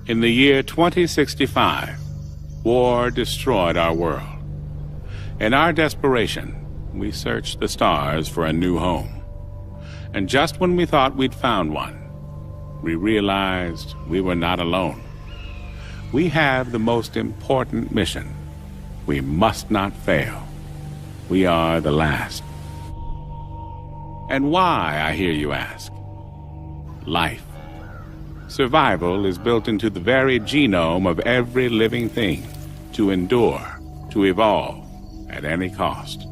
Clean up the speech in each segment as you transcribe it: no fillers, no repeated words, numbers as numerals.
In the year 2065, war destroyed our world. In our desperation, we searched the stars for a new home. And just when we thought we'd found one, we realized we were not alone. We have the most important mission. We must not fail. We are the last. And why, I hear you ask? Life. Survival is built into the very genome of every living thing, to endure, to evolve, at any cost.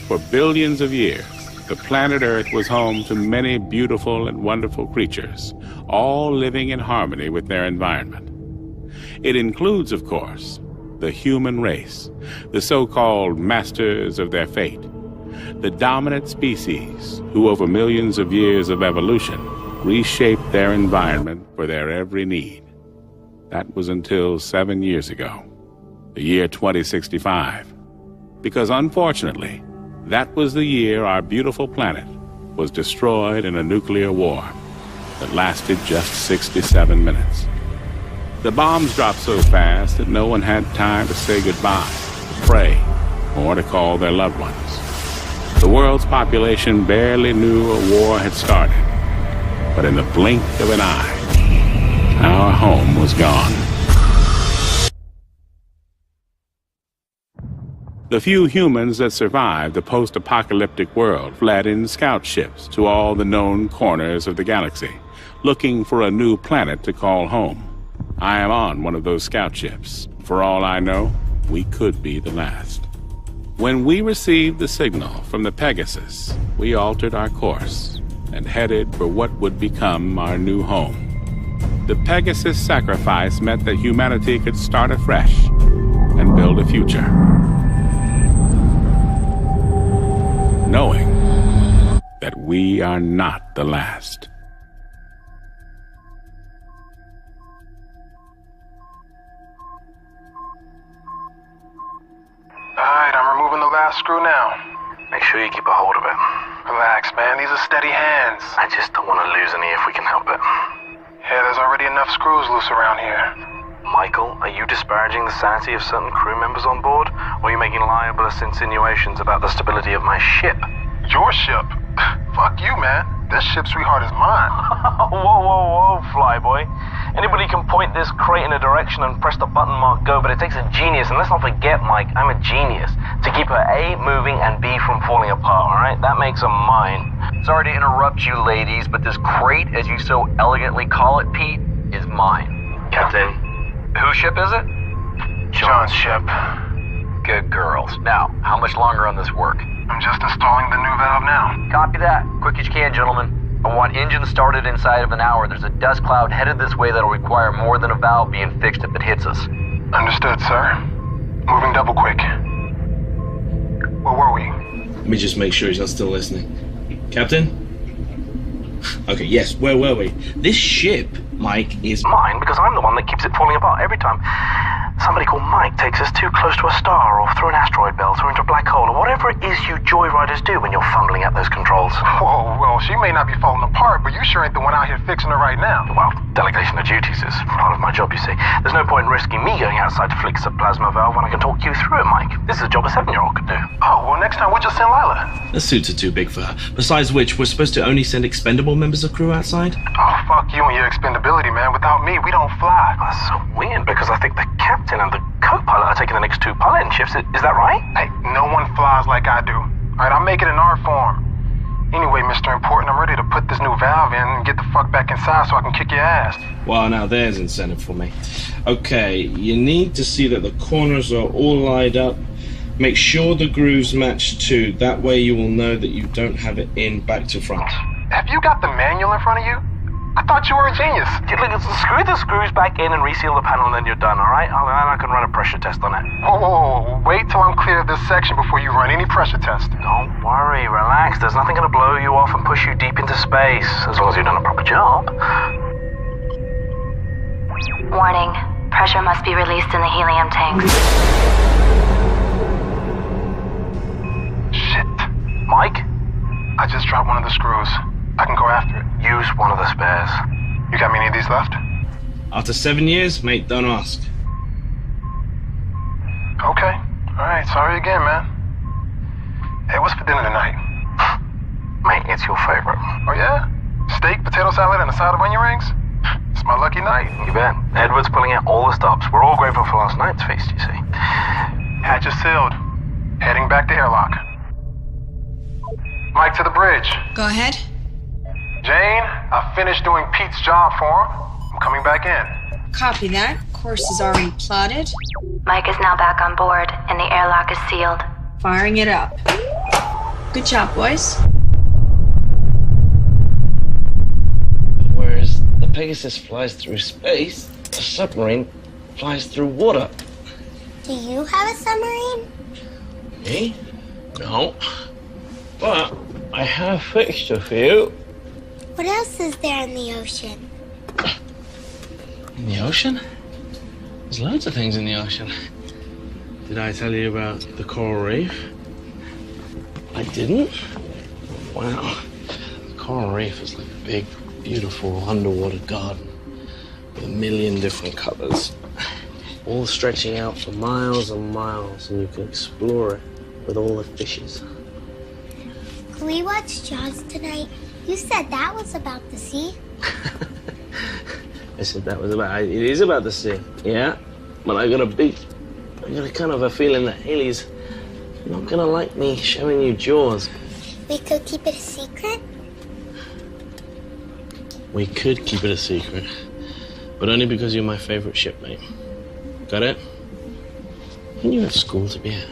For billions of years, the planet Earth was home to many beautiful and wonderful creatures, all living in harmony with their environment. It includes, of course, the human race, the so-called masters of their fate, the dominant species who, over millions of years of evolution, reshaped their environment for their every need. That was until 7 years ago, the year 2065. Because unfortunately, that was the year our beautiful planet was destroyed in a nuclear war that lasted just 67 minutes. The bombs dropped so fast that no one had time to say goodbye, to pray, or to call their loved ones. The world's population barely knew a war had started, but in the blink of an eye, our home was gone. The few humans that survived the post-apocalyptic world fled in scout ships to all the known corners of the galaxy, looking for a new planet to call home. I am on one of those scout ships. For all I know, we could be the last. When we received the signal from the Pegasus, we altered our course and headed for what would become our new home. The Pegasus sacrifice meant that humanity could start afresh and build a future, knowing that we are not the last. Alright, I'm removing the last screw now. Make sure you keep a hold of it. Relax, man. These are steady hands. I just don't want to lose any if we can help it. Yeah, there's already enough screws loose around here. Michael, are you disparaging the sanity of certain crew members on board? Or are you making libelous insinuations about the stability of my ship? Your ship? Fuck you, man. This ship, sweetheart, is mine. Whoa, flyboy. Anybody can point this crate in a direction and press the button marked go, but it takes a genius, and let's not forget, Mike, I'm a genius, to keep her A moving and B from falling apart, alright? That makes her mine. Sorry to interrupt you, ladies, but this crate, as you so elegantly call it, Pete, is mine. Captain. Whose ship is it? John's ship. Good girls. Now, how much longer on this work? I'm just installing the new valve now. Copy that. Quick as you can, gentlemen. I want engines started inside of an hour. There's a dust cloud headed this way that'll require more than a valve being fixed if it hits us. Understood, sir. Moving double quick. Where were we? Let me just make sure he's not still listening. Captain? Okay, yes, where were we? This ship, Mike, is Mine, because I'm the one that keeps it falling apart every time somebody called Mike takes us too close to a star, or through an asteroid belt, or into a black hole, or whatever it is you joyriders do when you're fumbling at those controls. Whoa, well, she may not be falling apart, but you sure ain't the one out here fixing her right now. Well, delegation of duties is part of my job, you see. There's no point in risking me going outside to fix a plasma valve when I can talk you through it, Mike. This is a job a 7-year-old could do. Oh, well, next time we'll just send Lila. the suits are too big for her. Besides which, we're supposed to only send expendable members of crew outside? Oh, fuck you and your expendability, man. Without me, we don't fly. That's so weird, because I think the captain and the co-pilot are taking the next 2 piloting shifts. Is that right? Hey, no one flies like I do. Alright, I'll make it in art form. Anyway, Mr. Important, I'm ready to put this new valve in and get the fuck back inside so I can kick your ass. Well, now there's incentive for me. Okay, you need to see that the corners are all lined up. Make sure the grooves match too. That way you will know that you don't have it in back to front. Have you got the manual in front of you? I thought you were a genius. Screw the screws back in and reseal the panel and then you're done, alright? I can run a pressure test on it. Whoa. Wait till I'm clear of this section before you run any pressure test. Don't worry, relax. There's nothing gonna blow you off and push you deep into space, as long as you've done a proper job. Warning. Pressure must be released in the helium tanks. Shit. Mike? I just dropped one of the screws. I can go after it. Use one of the spares. You got me any of these left? After 7 years, mate, don't ask. Okay. Alright, sorry again, man. Hey, what's for dinner tonight? Mate, it's your favorite. Oh, yeah? Steak, potato salad, and a side of onion rings? It's my lucky night. You bet. Edward's pulling out all the stops. We're all grateful for last night's feast, you see. Hatch is sealed. Heading back to airlock. Mike to the bridge. Go ahead. Jane, I finished doing Pete's job for him. I'm coming back in. Copy that. Course is already plotted. Mike is now back on board, and the airlock is sealed. Firing it up. Good job, boys. Whereas the Pegasus flies through space, a submarine flies through water. Do you have a submarine? Me? No. But I have fixed a few. What else is there in the ocean? In the ocean? There's loads of things in the ocean. Did I tell you about the coral reef? I didn't? Wow. The coral reef is like a big, beautiful underwater garden with a million different colors, all stretching out for miles and miles, and you can explore it with all the fishes. Can we watch Jaws tonight? You said that was about the sea. I said that was about, it is about the sea, yeah? But I got a kind of a feeling that Haley's not gonna like me showing you Jaws. We could keep it a secret? We could keep it a secret, but only because you're my favorite shipmate. Got it? And you have school to be at.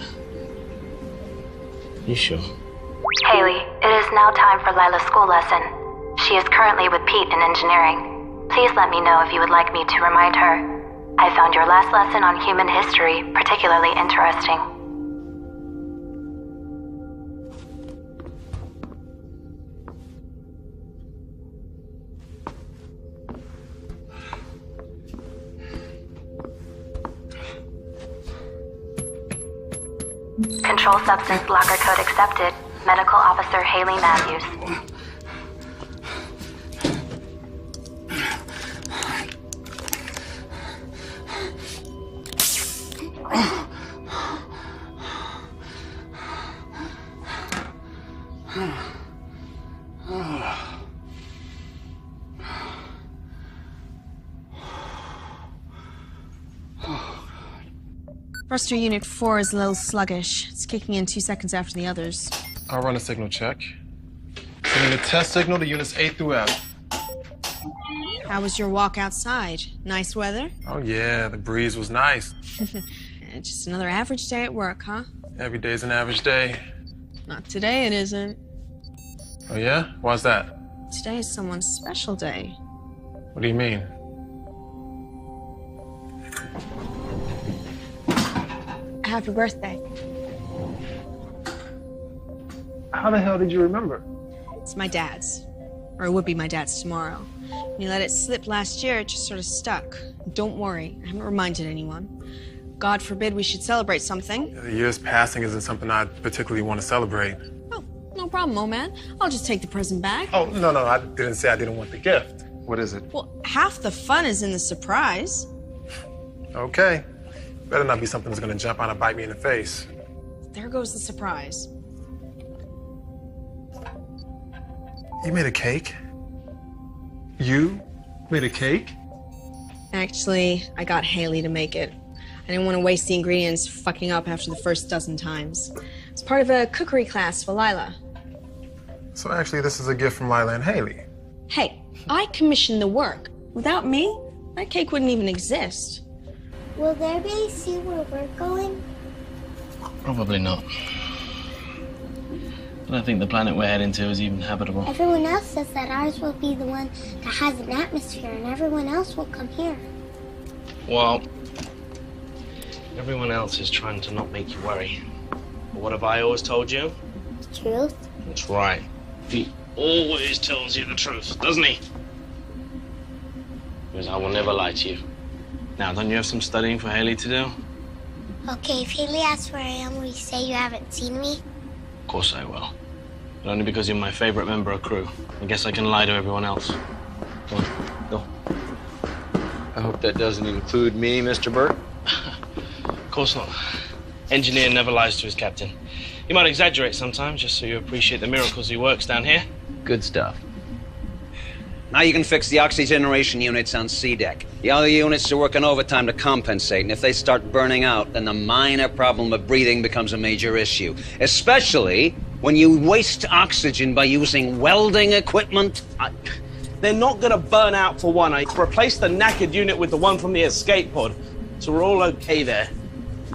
You sure? Haley, it is now time for Lila's school lesson. She is currently with Pete in engineering. Please let me know if you would like me to remind her. I found your last lesson on human history particularly interesting. Control substance locker code accepted. Medical Officer Haley Matthews. Thruster Unit 4 is a little sluggish. It's kicking in 2 seconds after the others. I'll run a signal check. Sending a test signal to units A through F. How was your walk outside? Nice weather? Oh, yeah, the breeze was nice. Just another average day at work, huh? Every day's an average day. Not today, it isn't. Oh, yeah? Why's that? Today is someone's special day. What do you mean? Happy birthday. How the hell did you remember? It's my dad's. Or it would be my dad's tomorrow. When you let it slip last year, it just sort of stuck. Don't worry, I haven't reminded anyone. God forbid we should celebrate something. The years passing isn't something I particularly want to celebrate. Oh, no problem, old man. I'll just take the present back. Oh, no, I didn't say I didn't want the gift. What is it? Well, half the fun is in the surprise. Okay. Better not be something that's gonna jump out and bite me in the face. There goes the surprise. You made a cake? You made a cake? Actually, I got Haley to make it. I didn't want to waste the ingredients fucking up after the first dozen times. It's part of a cookery class for Lila. So actually, this is a gift from Lila and Haley. Hey, I commissioned the work. Without me, that cake wouldn't even exist. Will there be a see where we're going? Probably not. I don't think the planet we're heading to is even habitable. Everyone else says that ours will be the one that has an atmosphere and everyone else will come here. Well, everyone else is trying to not make you worry. But what have I always told you? The truth? That's right. He always tells you the truth, doesn't he? Because I will never lie to you. Now, don't you have some studying for Haley to do? Okay, if Haley asks where I am, will you say you haven't seen me? Of course I will. But only because you're my favorite member of crew. I guess I can lie to everyone else. Go on, go. I hope that doesn't include me, Mr. Burt. Of course not. Engineer never lies to his captain. He might exaggerate sometimes, just so you appreciate the miracles he works down here. Good stuff. Now you can fix the oxygeneration units on C-Deck. The other units are working overtime to compensate, and if they start burning out, then the minor problem of breathing becomes a major issue. Especially when you waste oxygen by using welding equipment. They're not gonna burn out for one. I replaced the knackered unit with the one from the escape pod, so we're all okay there.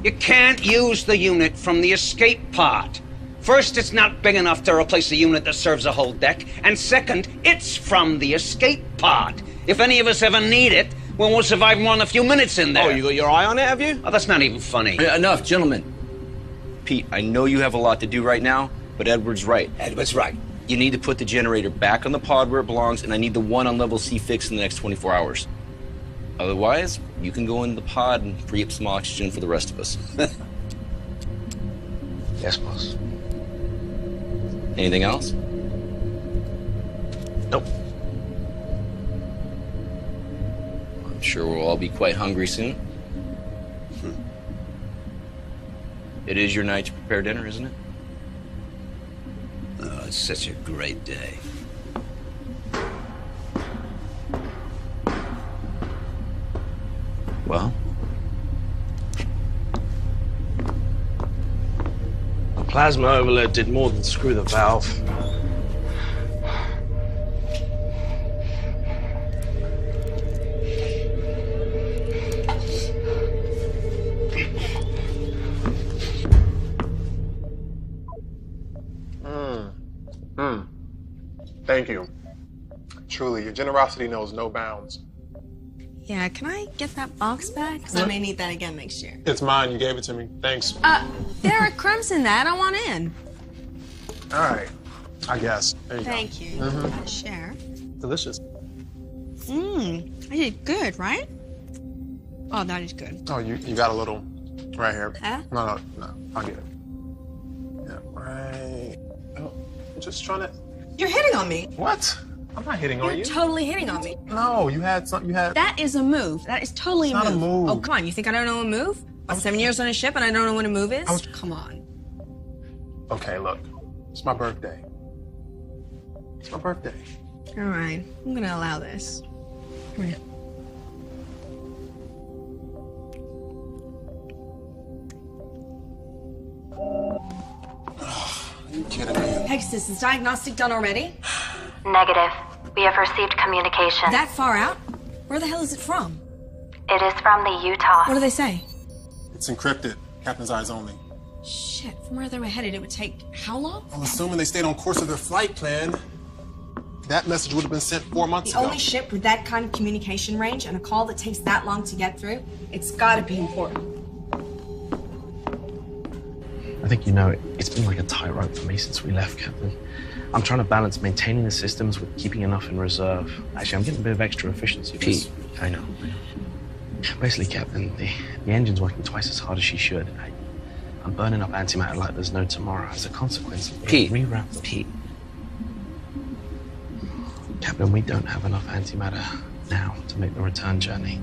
You can't use the unit from the escape pod. First, it's not big enough to replace a unit that serves a whole deck, and second, it's from the escape pod. If any of us ever need it, well, we'll survive more than a few minutes in there. Oh, you got your eye on it, have you? Oh, that's not even funny. Enough, gentlemen. Pete, I know you have a lot to do right now, but Edward's right. Edward's right. You need to put the generator back on the pod where it belongs, and I need the one on level C fixed in the next 24 hours. Otherwise, you can go in the pod and free up some oxygen for the rest of us. Yes, boss. Anything else? Nope. I'm sure we'll all be quite hungry soon. It is your night to prepare dinner, isn't it? Oh, it's such a great day. Well? The plasma overload did more than screw the valve. Thank you. Truly, your generosity knows no bounds. Yeah, can I get that box back? Because I may need that again next year. It's mine. You gave it to me. Thanks. There are crumbs in that. I want in. All right. I guess. There you Thank you. Mhm. Share. Delicious. I did good, right? Oh, that is good. Oh, you got a little right here. Huh? No, I'll get it. Yeah, right. Oh, I'm just trying to. You're hitting on me. What? I'm not hitting on you. You're totally hitting on me. No, you had something. You had. That is a move. That is totally It's not a move. Oh, come on. You think I don't know a move? What, 7 years on a ship and I don't know what a move is? Come on. Okay, look. It's my birthday. It's my birthday. All right. I'm going to allow this. Come here. Are you kidding me? Pegasus, is diagnostic done already? Negative. We have received communication. That far out? Where the hell is it from? It is from the Utah. What do they say? It's encrypted. Captain's eyes only. Shit, from where they were headed, it would take how long? Well, assuming they stayed on course of their flight plan, that message would have been sent 4 months The ago. only ship with that kind of communication range and a call that takes that long to get through, it's gotta be important. I think you know it's been like a tightrope for me since we left, Captain. I'm trying to balance maintaining the systems with keeping enough in reserve. Actually, I'm getting a bit of extra efficiency. Pete, I know. Basically, Captain, the engine's working twice as hard as she should. I'm burning up antimatter like there's no tomorrow. As a consequence, Pete, Pete. Captain, we don't have enough antimatter now to make the return journey.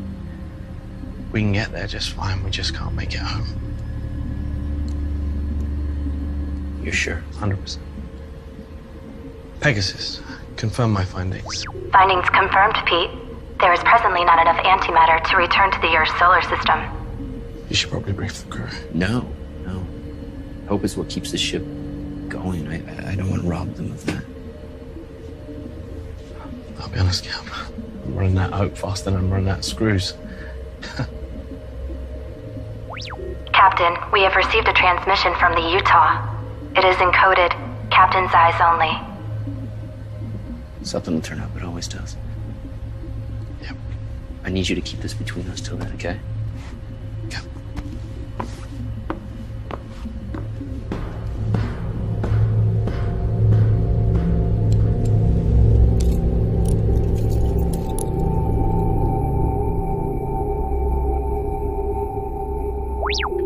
We can get there just fine. We just can't make it home. You're sure? 100%. Pegasus, confirm my findings. Findings confirmed, Pete. There is presently not enough antimatter to return to the Earth solar system. You should probably brief the crew. No. Hope is what keeps the ship going. I don't want to rob them of that. I'll be honest, Cap. I'm running that hope faster than I'm running that screws. Captain, we have received a transmission from the Utah. It is encoded, Captain's eyes only. Something will turn up. It always does. Yep. I need you to keep this between us till then, okay? Yep.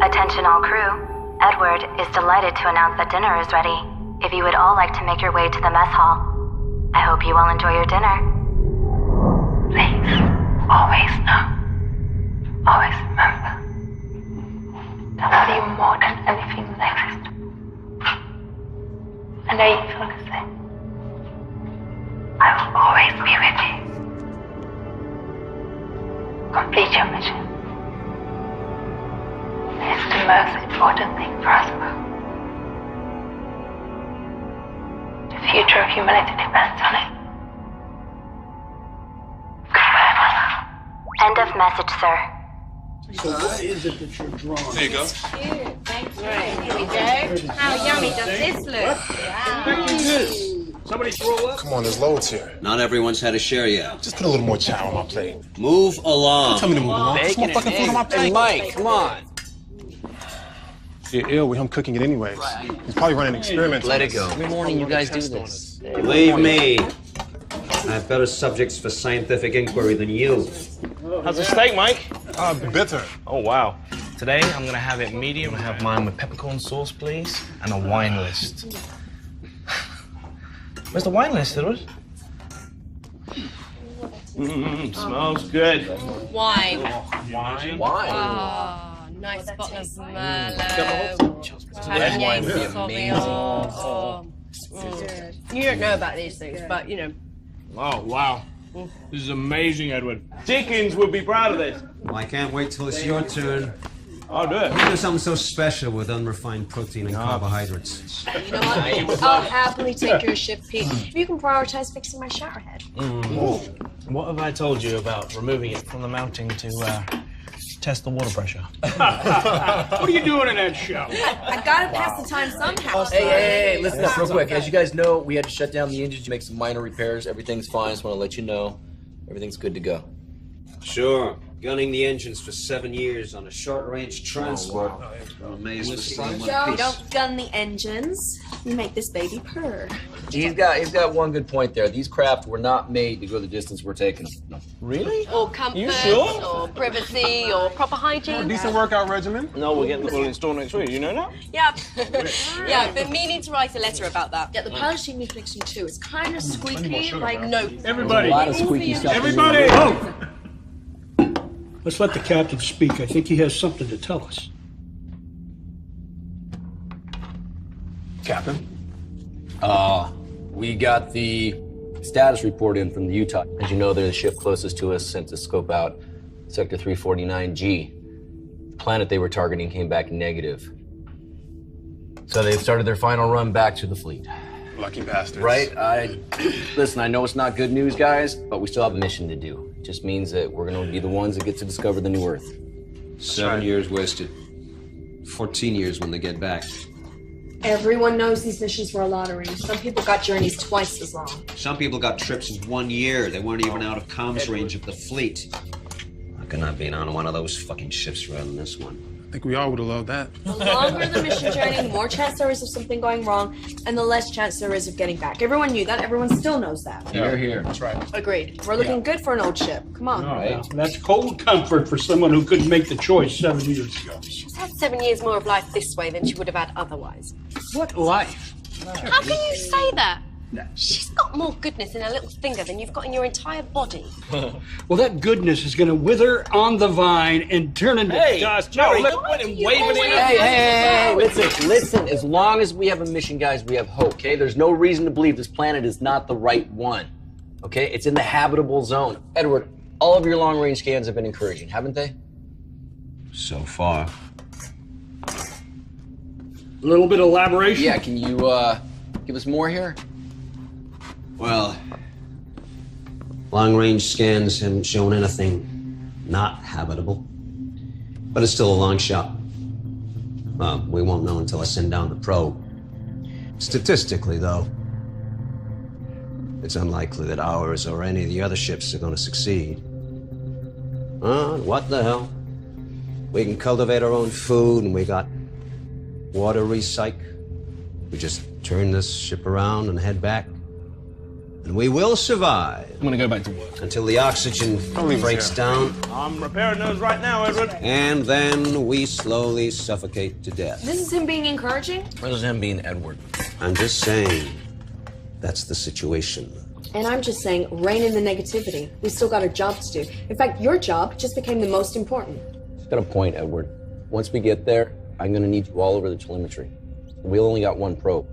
Attention all crew. Edward is delighted to announce that dinner is ready. If you would all like to make your way to the mess hall, I hope you all enjoy your dinner. Please, always know Always remember that I love you more than anything left. And I feel the same. I will always be with you. Complete your mission. It's the most important thing for us both. The future of humanity depends on it. Goodbye, Mother. End of message, sir. So what is it that you're drawing? There you go. Thanks. Here we go. How yummy does this look? Wow. Somebody throw up? Come on, there's loads here. Not everyone's had a share yet. Just put a little more chow on my plate. Move along. Don't tell me to move along. There's more fucking food on my plate. Hey, Mike, come on. You're ill with him cooking it anyways. He's probably running experiments. Let it go. Every morning you guys do this. Believe me, I have better subjects for scientific inquiry than you. How's the steak, Mike? Bitter. Oh, wow. Today, I'm gonna have it medium. I have mine with peppercorn sauce, please, and a wine list. Where's the wine list, Edward? Smells good. Wine. Wine? Oh, nice bottle of Merlot. Red wine would be amazing. You don't know about these things, but you know. Oh, wow. This is amazing, Edward. Dickens would be proud of this. Well, I can't wait till it's your turn. I'll do it. You do something so special with unrefined protein and carbohydrates. You know what? I'll happily take your shift, Pete. If you can prioritize fixing my shower head. What have I told you about removing it from the mounting to test the water pressure? What are you doing in that show? I gotta pass the time somehow. Hey, listen up real quick. As you guys know, we had to shut down the engines to make some minor repairs. Everything's fine. Just want to let you know everything's good to go. Sure. Gunning the engines for 7 years on a short-range transport. I'm amazed to see them in one Joe, piece. don't gun the engines. You make this baby purr. He's got one good point there. These craft were not made to go the distance we're taking them. Really? Or comfort, You sure? or privacy, or proper hygiene. Decent workout regimen. No, we're getting the full install next week. You know that? Yeah. Yeah, but me need to write a letter about that. Yeah, the polishing needs fixing too. It's kind of squeaky, like no. Everybody. A lot of squeaky stuff. Everybody. Oh. Let's let the captain speak. I think he has something to tell us. Captain. We got the status report in from the Utah. As you know, they're the ship closest to us, sent to scope out Sector 349G. The planet they were targeting came back negative. So they've started their final run back to the fleet. Lucky bastards. Right? Listen, I know it's not good news, guys, but we still have a mission to do. It just means that we're going to be the ones that get to discover the new Earth. 7 years wasted. 14 years when they get back. Everyone knows these missions were a lottery. Some people got journeys twice as long. Some people got trips in 1 year. They weren't even out of comms range of the fleet. I could not be on one of those fucking ships rather than this one. I think we all would have loved that. The longer the mission journey, the more chance there is of something going wrong, and the less chance there is of getting back. Everyone knew that. Everyone still knows that. You're here. That's right. Agreed. We're looking good for an old ship. Come on. Right. That's cold comfort for someone who couldn't make the choice 7 years ago. She's had 7 years more of life this way than she would have had otherwise. What life? How can you say that? She's got more goodness in her little finger than you've got in your entire body. Well, that goodness is going to wither on the vine and turn into dust. Hey, listen. As long as we have a mission, guys, we have hope, okay? There's no reason to believe this planet is not the right one, okay? It's in the habitable zone. Edward, all of your long-range scans have been encouraging, haven't they? So far. A little bit of elaboration? Yeah, can you give us more here? Well, long-range scans haven't shown anything not habitable. But it's still a long shot. We won't know until I send down the probe. Statistically, though, it's unlikely that ours or any of the other ships are going to succeed. What the hell? We can cultivate our own food, and we got water recyc. We just turn this ship around and head back. And we will survive. I'm gonna go back to work. Until the oxygen breaks down. I'm repairing those right now, Edward. And then we slowly suffocate to death. This is him being encouraging? This is him being Edward. I'm just saying, that's the situation. And I'm just saying, rein in the negativity. We still got a job to do. In fact, your job just became the most important. Just got a point, Edward. Once we get there, I'm gonna need you all over the telemetry. We only got one probe.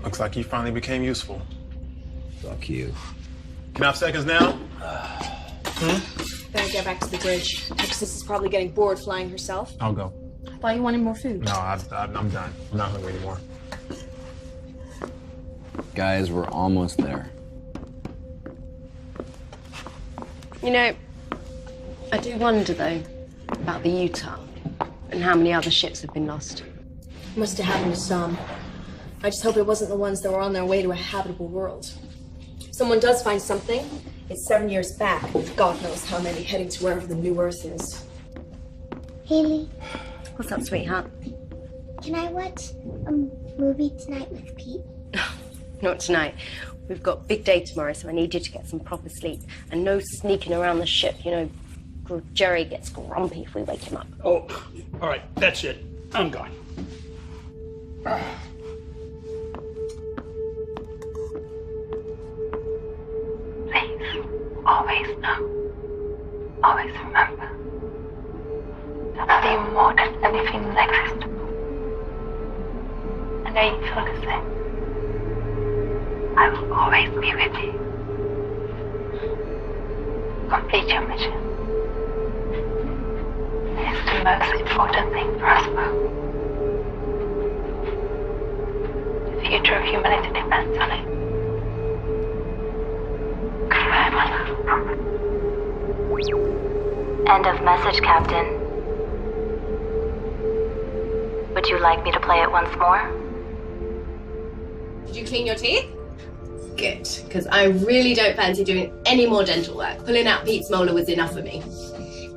Looks like you finally became useful. Fuck you. Can I have seconds now? Better get back to the bridge. Texas is probably getting bored flying herself. I'll go. I thought you wanted more food. No, I'm done. I'm not hungry anymore. Guys, we're almost there. You know, I do wonder, though, about the Utah and how many other ships have been lost. Must have happened to some. I just hope it wasn't the ones that were on their way to a habitable world. If someone does find something, it's 7 years back. God knows how many heading to wherever the new Earth is. Haley, What's up, sweetheart? can I watch a movie tonight with Pete? Not tonight. We've got a big day tomorrow, so I need you to get some proper sleep. And no sneaking around the ship. You know, Jerry gets grumpy if we wake him up. Oh, all right, that's it. I'm gone. Please, always know, always remember that I love you more than anything that exists. And I feel the same. I will always be with you. Complete your mission. It's the most important thing for us both. The future of humanity depends on it. Goodbye, my love. End of message, Captain. Would you like me to play it once more? Did you clean your teeth? Good, because I really don't fancy doing any more dental work. Pulling out Pete's molar was enough for me.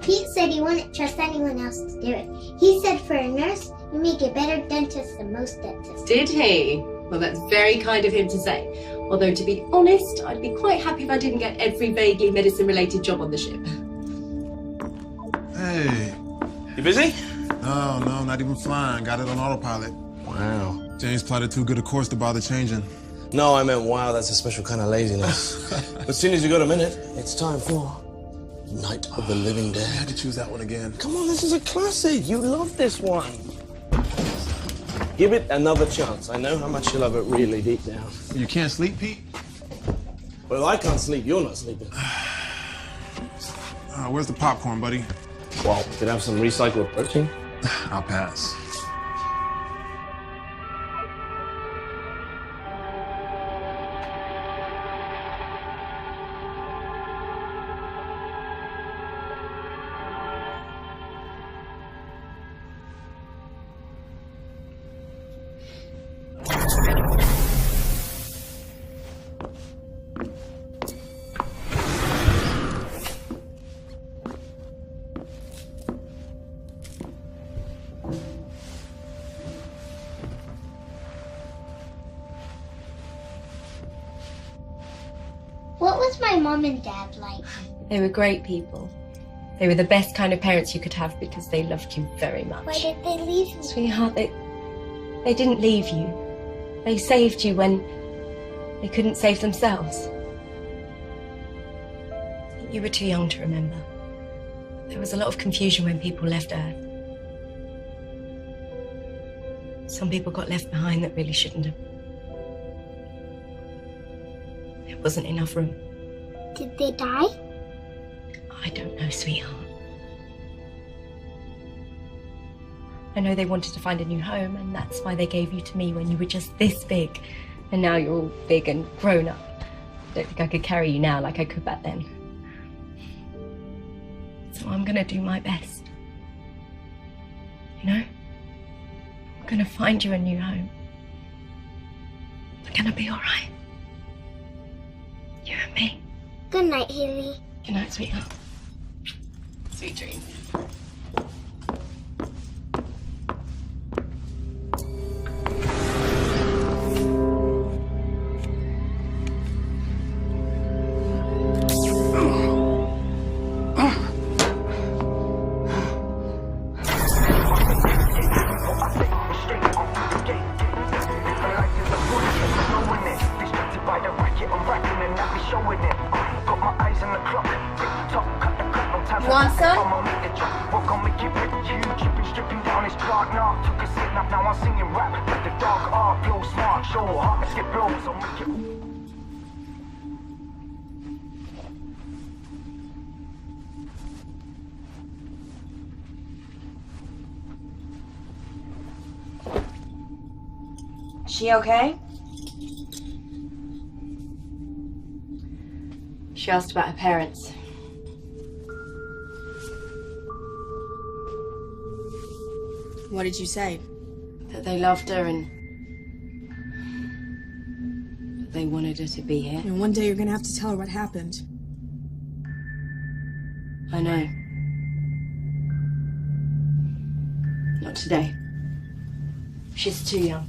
Pete said he wouldn't trust anyone else to do it. He said for a nurse, you make a better dentist than most dentists. Did he? Well, that's very kind of him to say. Although, to be honest, I'd be quite happy if I didn't get every vaguely medicine-related job on the ship. Hey. You busy? No, not even flying. Got it on autopilot. Wow. James plotted too good a course to bother changing. No, I meant wow, that's a special kind of laziness. But as soon as you got a minute, it's time for Night of the Living Dead. I had to choose that one again. Come on, this is a classic. You love this one. Give it another chance. I know how much you love it really deep down. You can't sleep, Pete? Well, I can't sleep. You're not sleeping. Where's the popcorn, buddy? Well, could I have some recycled protein? I'll pass. What was my mom and dad like? They were great people. They were the best kind of parents you could have because they loved you very much. Why did they leave me? Sweetheart, they didn't leave you. They saved you when they couldn't save themselves. You were too young to remember. There was a lot of confusion when people left Earth. Some people got left behind that really shouldn't have. There wasn't enough room. Did they die? I don't know, sweetheart. I know they wanted to find a new home, and that's why they gave you to me when you were just this big. And now you're all big and grown up. I don't think I could carry you now like I could back then. So I'm gonna do my best. You know? I'm gonna find you a new home. We're gonna be all right. You and me. Good night, Haley. Good night, sweetheart. Sweet dreams. You want some? so hot, I skip blown so much. She okay? She asked about her parents. What did you say? That they loved her and that they wanted her to be here. And one day you're gonna have to tell her what happened. I know. Not today. She's too young.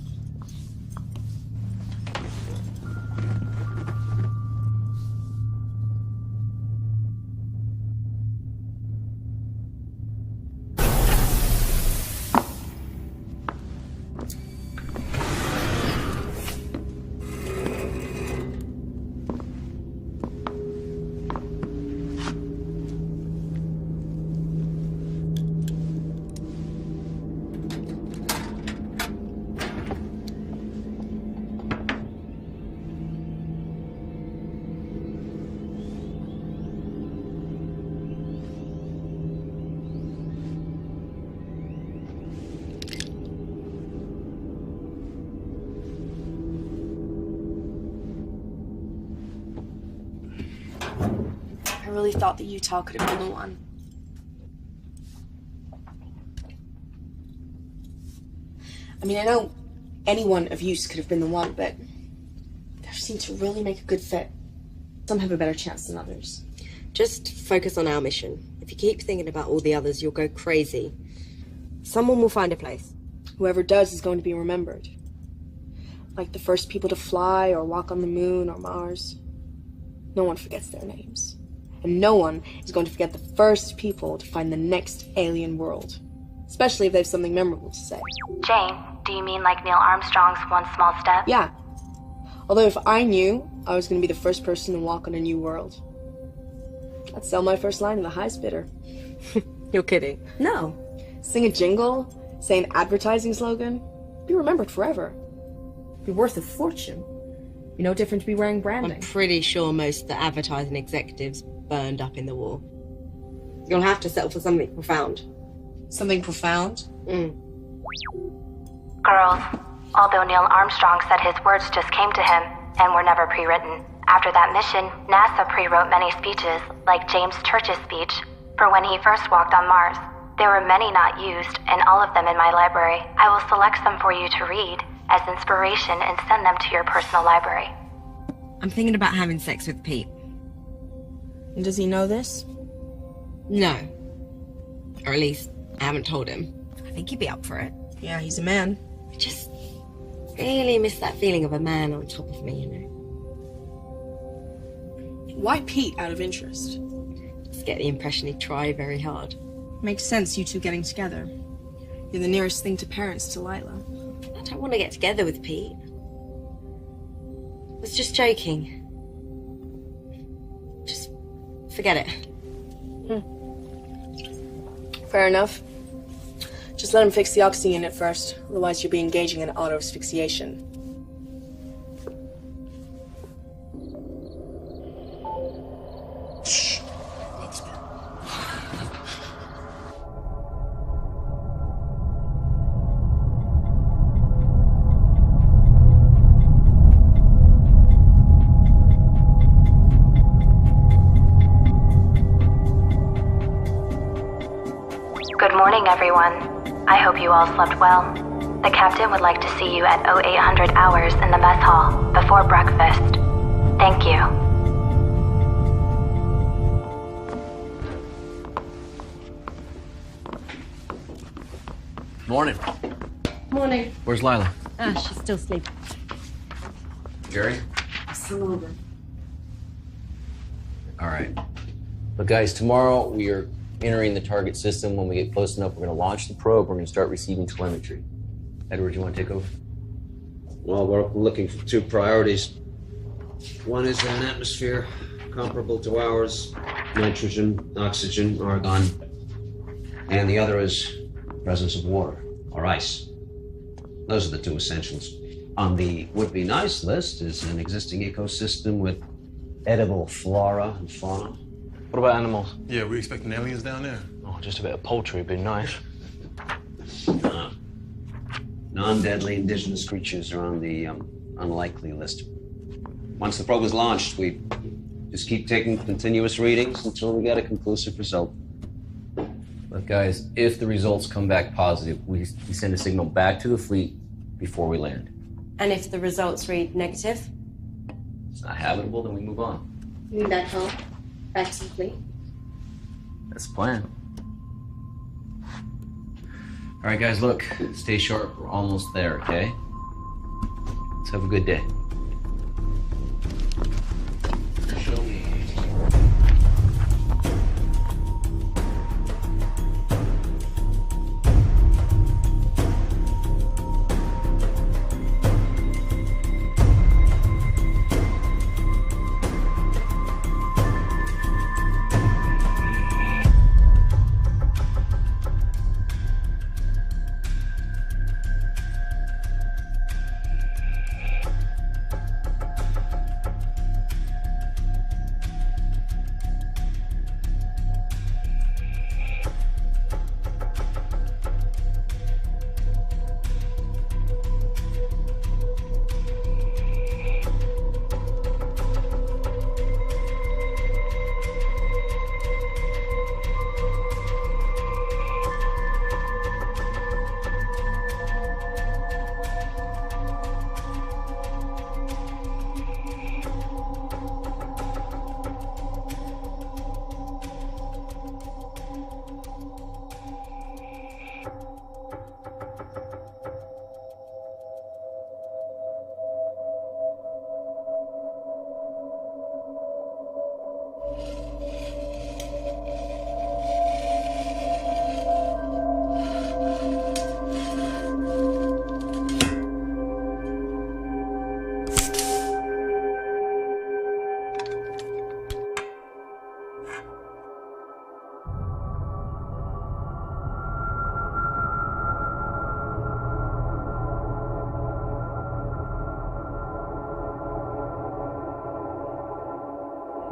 I really thought that Utah could have been the one. I mean, I know any one of you could have been the one, but they seem to really make a good fit. Some have a better chance than others. Just focus on our mission. If you keep thinking about all the others, you'll go crazy. Someone will find a place. Whoever does is going to be remembered. Like the first people to fly or walk on the moon or Mars. No one forgets their names. And no one is going to forget the first people to find the next alien world. Especially if they have something memorable to say. Jane, do you mean like Neil Armstrong's one small step? Yeah. Although if I knew I was going to be the first person to walk on a new world, I'd sell my first line in the highest bidder. You're kidding. No. Sing a jingle, say an advertising slogan, be remembered forever. Be worth a fortune. Be no different to be wearing branding. I'm pretty sure most of the advertising executives burned up in the war. You'll have to settle for something profound. Something profound? Girls, although Neil Armstrong said his words just came to him and were never pre-written, after that mission, NASA pre-wrote many speeches, like James Church's speech, for when he first walked on Mars. There were many not used, and all of them in my library. I will select some for you to read as inspiration and send them to your personal library. I'm thinking about having sex with Pete. And does he know this? No. Or at least, I haven't told him. I think he'd be up for it. Yeah, he's a man. I just really miss that feeling of a man on top of me, you know. Why Pete, out of interest? Just get the impression he'd try very hard. Makes sense, you two getting together. You're the nearest thing to parents to Lila. I don't want to get together with Pete. I was just joking. Just forget it. Fair enough. Just let him fix the oxygen unit first, otherwise you'll be engaging in auto asphyxiation. Good morning, everyone. I hope you all slept well. The captain would like to see you at 0800 hours in the mess hall before breakfast. Thank you. Morning. Morning. Where's Lila? She's still sleeping. Jerry? Still over. All right. But guys, tomorrow we are entering the target system. When we get close enough, we're going to launch the probe. We're going to start receiving telemetry. Edward, you want to take over? Well, we're looking for two priorities. One is an atmosphere comparable to ours, nitrogen, oxygen, argon. And the other is presence of water or ice. Those are the two essentials. On the would-be-nice list is an existing ecosystem with edible flora and fauna. What about animals? Yeah, we expecting aliens down there. Oh, just a bit of poultry would be nice. Non-deadly indigenous creatures are on the unlikely list. Once the probe is launched, we just keep taking continuous readings until we get a conclusive result. But guys, if the results come back positive, we send a signal back to the fleet before we land. And if the results read negative? It's not habitable, then we move on. You mean back home? Back to the fleet? That's the plan. All right, guys, look, stay sharp. We're almost there, okay? Let's have a good day. Show me.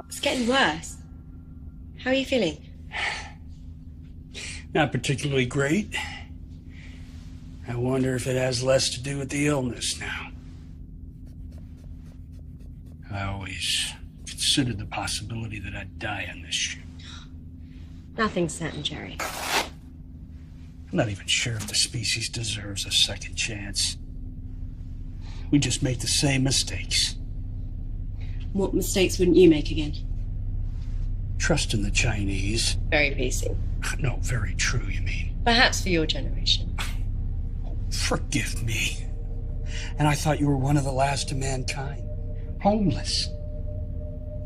It's getting worse. How are you feeling? Not particularly great. I wonder if it has less to do with the illness now. I always considered the possibility that I'd die on this ship. Nothing's certain, Jerry. I'm not even sure if the species deserves a second chance. We just make the same mistakes. What mistakes wouldn't you make again? Trust in the Chinese. Very PC. No, very true, you mean. Perhaps for your generation. Forgive me. And I thought you were one of the last of mankind. Homeless.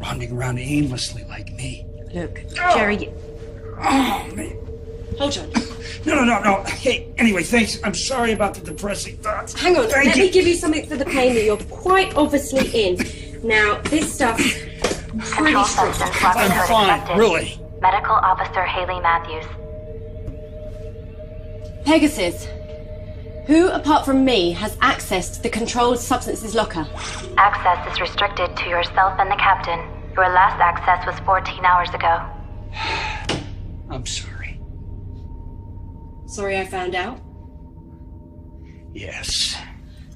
Wandering around aimlessly like me. Look, Jerry... Oh, man. Hold on. No. Hey, anyway, thanks. I'm sorry about the depressing thoughts. Hang on, Thank let you. me give you something for the pain that you're quite obviously in. Now, this stuff's pretty Control strict. substance level I'm fine, detected. really. Medical Officer Haley Matthews. Pegasus, who apart from me has access to the controlled substances locker? Access is restricted to yourself and the captain. Your last access was 14 hours ago. I'm sorry. Sorry I found out. Yes.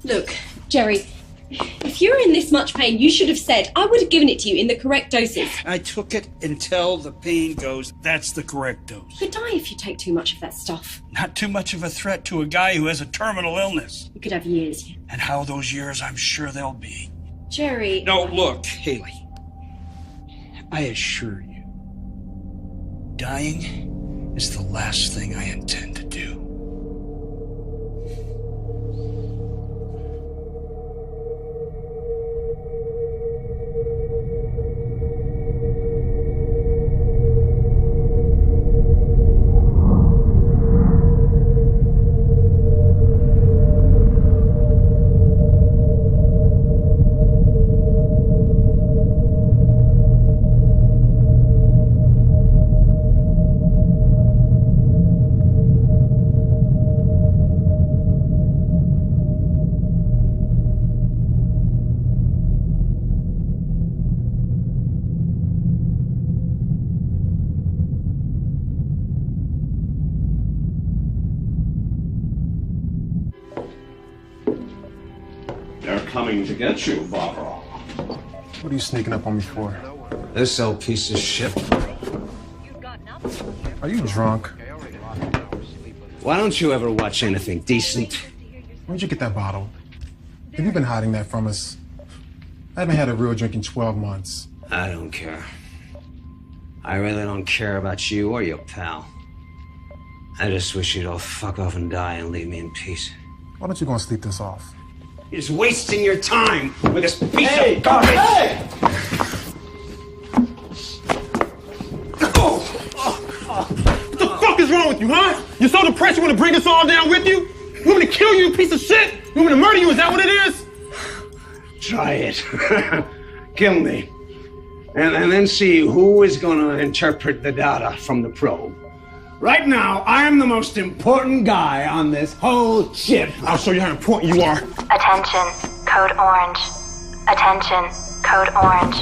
Look, Jerry, if you're in this much pain, you should have said. I would have given it to you in the correct doses. I took it until the pain goes. That's the correct dose. You could die if you take too much of that stuff. Not too much of a threat to a guy who has a terminal illness. You could have years. And how those years, I'm sure they'll be. Jerry... No, look, Haley. I assure you, dying is the last thing I intend to do. coming to get you, Barbara. What are you sneaking up on me for? This old piece of shit. Are you drunk? Why don't you ever watch anything decent? Where'd you get that bottle? Have you been hiding that from us? I haven't had a real drink in 12 months. I don't care. I really don't care about you or your pal. I just wish you'd all fuck off and die and leave me in peace. Why don't you go and sleep this off? You're just wasting your time with this piece of garbage. Hey! What the fuck is wrong with you, huh? You're so depressed you want to bring us all down with you? You want me to kill you, you piece of shit? You want me to murder you? Is that what it is? Try it. Kill me. And then see who is going to interpret the data from the probe. Right now, I am the most important guy on this whole ship. I'll show you how important you are. Attention, code orange. Attention, code orange.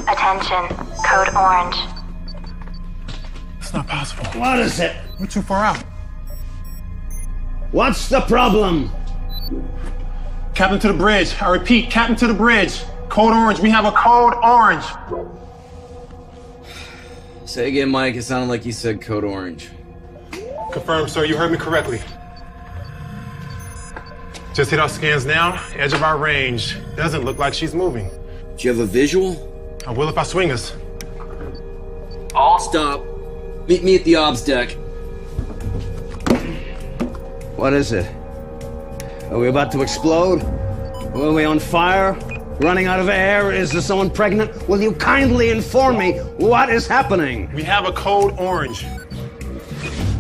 Attention, code orange. It's not possible. What is it? We're too far out. What's the problem? Captain to the bridge. I repeat, Captain to the bridge. Code orange. We have a code orange. Say again, Mike. It sounded like you said code orange. Confirmed, sir. You heard me correctly. Just hit our scans now. Edge of our range. Doesn't look like she's moving. Do you have a visual? I will if I swing us. All stop. Meet me at the obs deck. What is it? Are we about to explode? Are we on fire? Running out of air? Is there someone pregnant? Will you kindly inform me what is happening? We have a code orange.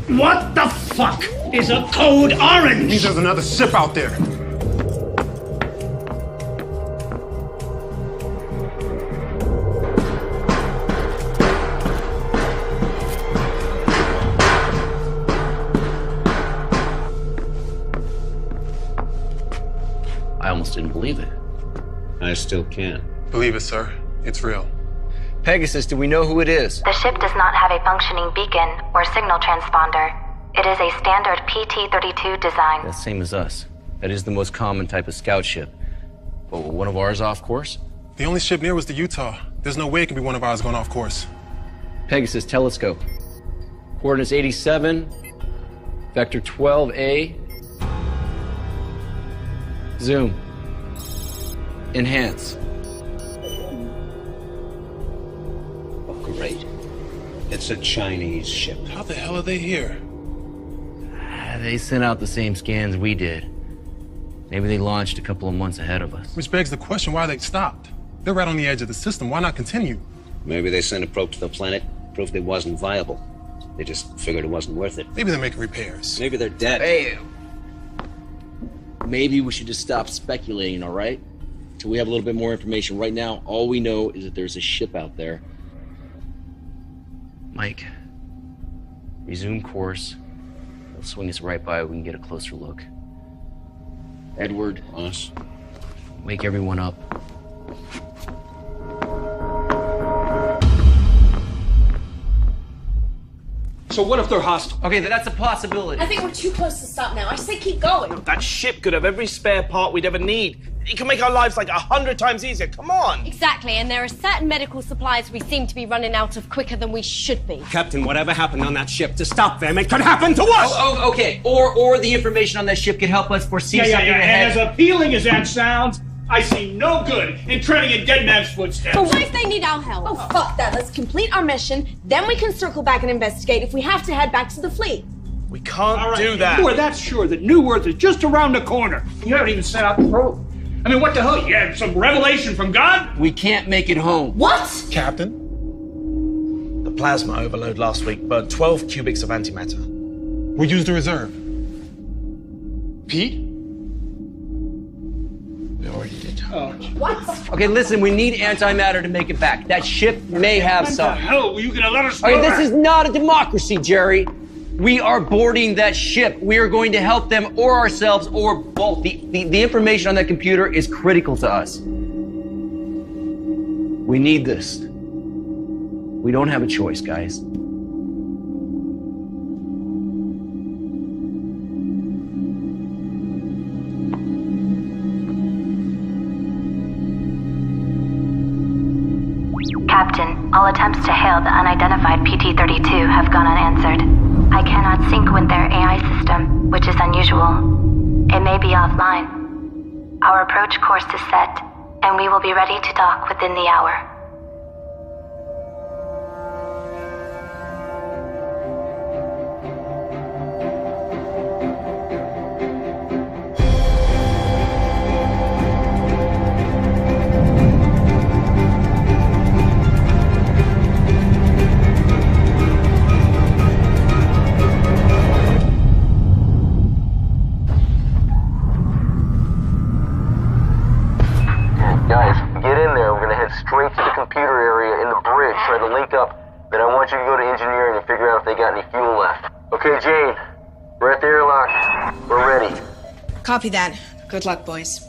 What the fuck is a code orange? Means there's another ship out there. I almost didn't believe it. I still can't. Believe it, sir. It's real. Pegasus, do we know who it is? The ship does not have a functioning beacon or signal transponder. It is a standard PT-32 design. That's same as us. That is the most common type of scout ship. But will one of ours off course? The only ship near was the Utah. There's no way it could be one of ours going off course. Pegasus telescope. Coordinates 87, vector 12A. Zoom. Enhance. Great. It's a Chinese ship. How the hell are they here? They sent out the same scans we did. Maybe they launched a couple of months ahead of us. Which begs the question why they stopped. They're right on the edge of the system. Why not continue? Maybe they sent a probe to the planet, proved it wasn't viable. They just figured it wasn't worth it. Maybe they're making repairs. Maybe they're dead. Hey, maybe we should just stop speculating, all right? Till we have a little bit more information. Right now, all we know is that there's a ship out there. Mike, resume course. They'll swing us right by. We can get a closer look. Edward, us. Wake everyone up. So what if they're hostile? Okay, that's a possibility. I think we're too close to stop now. I say keep going. That ship could have every spare part we'd ever need. It can make our lives like 100 times easier. Come on. Exactly, and there are certain medical supplies we seem to be running out of quicker than we should be. Captain, whatever happened on that ship, to stop them, it could happen to us! Oh, okay. Or the information on that ship could help us foresee something ahead. And as appealing as that sounds, I see no good in treading in dead man's footsteps. But what if they need our help? Oh, fuck that. Let's complete our mission, then we can circle back and investigate if we have to head back to the fleet. We can't do that. You are that sure that New Earth is just around the corner. You haven't even sent out the probe. I mean, what the hell? You had some revelation from God? We can't make it home. What? Captain? The plasma overload last week burned 12 cubics of antimatter. We used the reserve. Pete? We already did. What? Okay, listen, we need antimatter to make it back. That ship may have some. What the hell were you gonna let us know? Okay, this is not a democracy, Jerry. We are boarding that ship. We are going to help them or ourselves or both. The information on that computer is critical to us. We need this. We don't have a choice, guys. Captain, all attempts to hail the unidentified PT-32 have gone unanswered. I cannot sync with their AI system, which is unusual. It may be offline. Our approach course is set, and we will be ready to dock within the hour. Guys, get in there. We're gonna head straight to the computer area in the bridge, try to link up. Then I want you to go to engineering and figure out if they got any fuel left. Okay, Jane, we're at the airlock. We're ready. Copy that. Good luck, boys.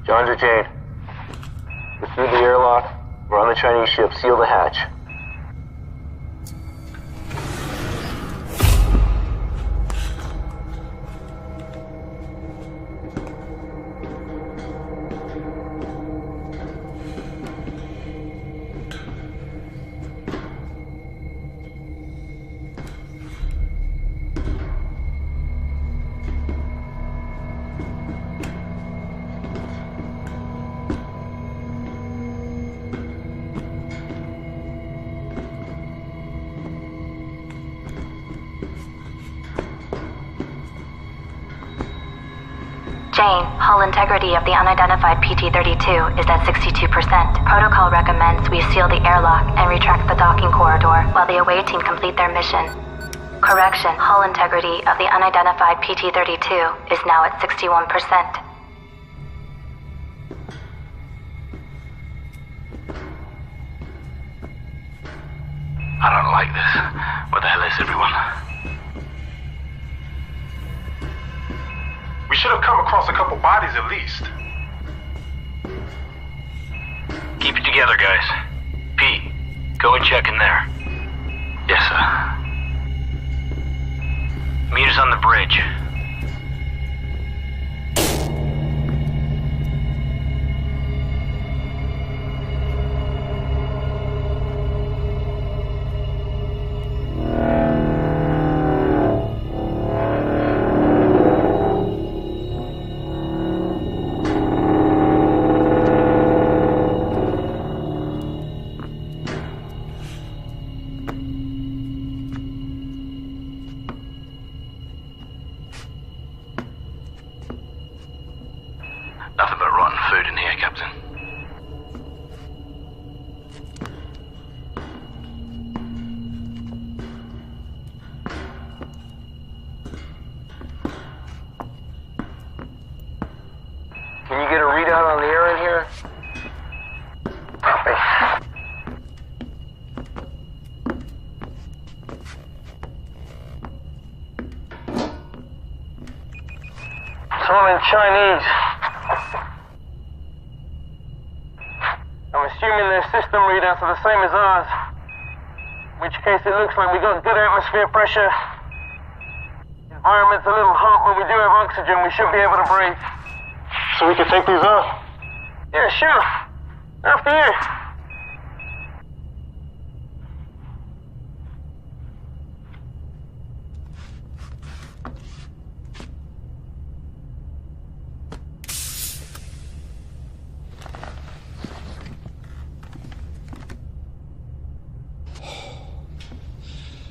John to Jane. We're through the airlock. We're on the Chinese ship. Seal the hatch. Jane, hull integrity of the unidentified PT-32 is at 62%. Protocol recommends we seal the airlock and retract the docking corridor while the away team complete their mission. Correction, hull integrity of the unidentified PT-32 is now at 61%. I don't like this. Where the hell is everyone? We should have come across a couple bodies at least. Keep it together, guys. Pete, go and check in there. Yes, sir. Meet us on the bridge. Nothing but rotten food in here, Captain. Can you get a readout on the air in here? Copy. Someone in Chinese. I'm assuming their system readouts are the same as ours. In which case it looks like we got good atmosphere pressure. Environment's a little hot, but we do have oxygen. We should be able to breathe. So we can take these off? Yeah, sure. After you.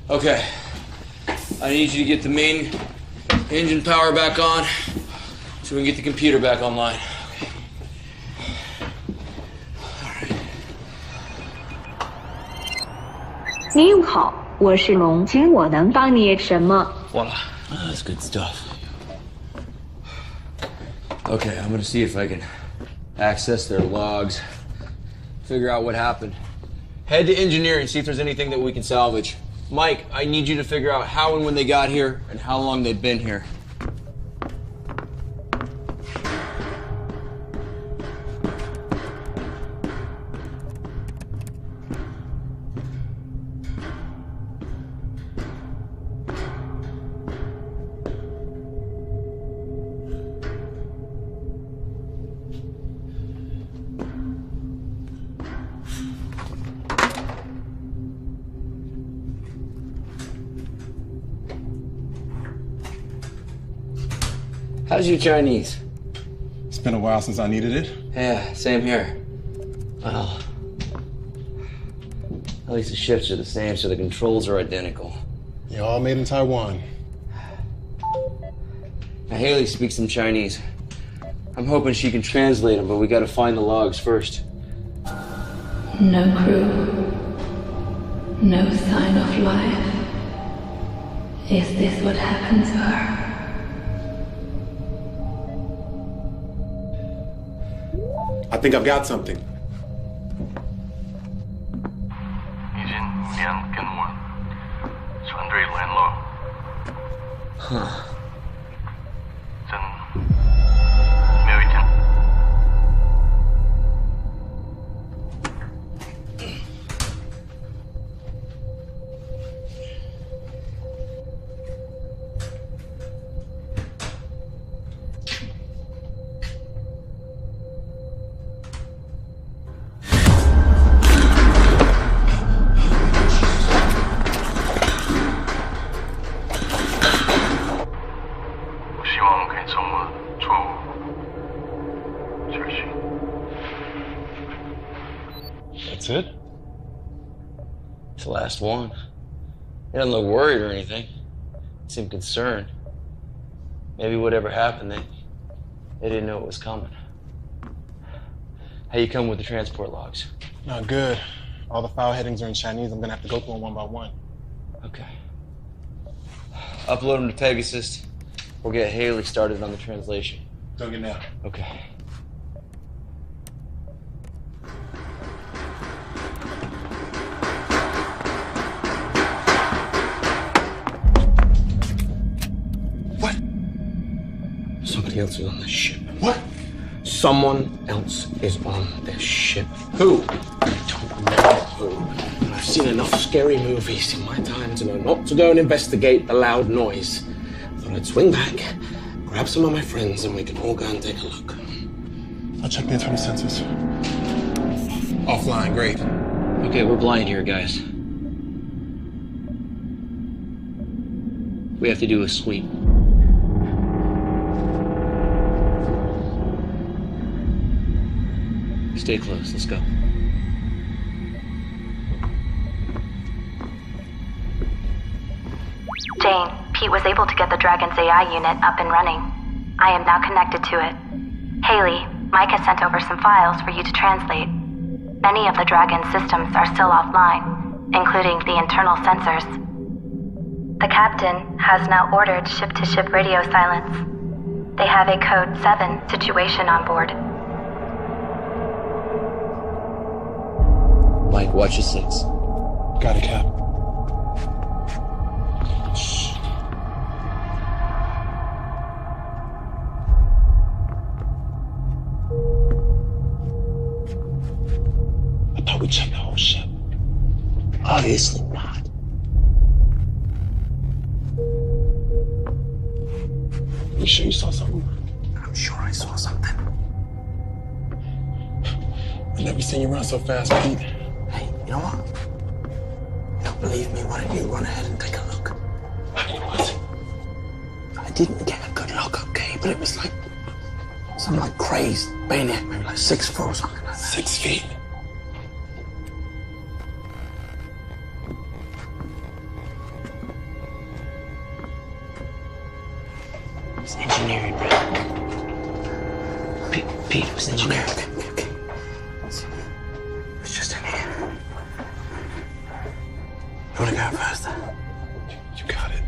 Okay. I need you to get the main engine power back on so we can get the computer back online. Okay. 您好，我是龙，请我能帮你什么？ Voila. That's good stuff. Okay, I'm gonna see if I can access their logs, figure out what happened. Head to engineering, see if there's anything that we can salvage. Mike, I need you to figure out how and when they got here and how long they've been here. How's your Chinese? It's been a while since I needed it. Yeah, same here. Well, at least the shifts are the same, so the controls are identical. You're all made in Taiwan. Now, Haley speaks some Chinese. I'm hoping she can translate them, but we gotta find the logs first. No crew. No sign of life. Is this what happened to her? I think I've got something. 已经2跟我船队联络，真没有一天。希望我可以从我的错误学习。That's it? It's the last one. He doesn't look worried or anything. He seemed concerned. Maybe whatever happened, they didn't know it was coming. How you come with the transport logs? Not good. All the file headings are in Chinese. I'm gonna have to go through them one by one. Okay. Upload them to Pegasus. We'll get Haley started on the translation. Doing it now. Okay. What? Somebody else is on this ship. What? Someone else is on this ship. Who? I don't know who. And I've seen enough scary movies in my time to know not to go and investigate the loud noise. I thought I'd swing back, grab some of my friends, and we can all go and take a look. I'll check the internal sensors. Offline, great. Okay, we're blind here, guys. We have to do a sweep. Stay close, let's go. Jane, Pete was able to get the Dragon's AI unit up and running. I am now connected to it. Haley, Mike has sent over some files for you to translate. Many of the Dragon's systems are still offline, including the internal sensors. The captain has now ordered ship-to-ship radio silence. They have a Code 7 situation on board. Mike, watch your 6. Got it, Cap. I thought we checked the whole ship. Obviously not. You sure you saw something? I'm sure I saw something. I've never seen you run so fast, Pete. Hey, you know what? You don't believe me? Why don't you run ahead and take a look? What? I didn't get a good look, okay? But it was like something like crazed maniac, maybe like 6 foot or something like that. 6 feet. It's engineering, right? Pete, it was engineering. Okay. It's just in here. You wanna go first? You got it.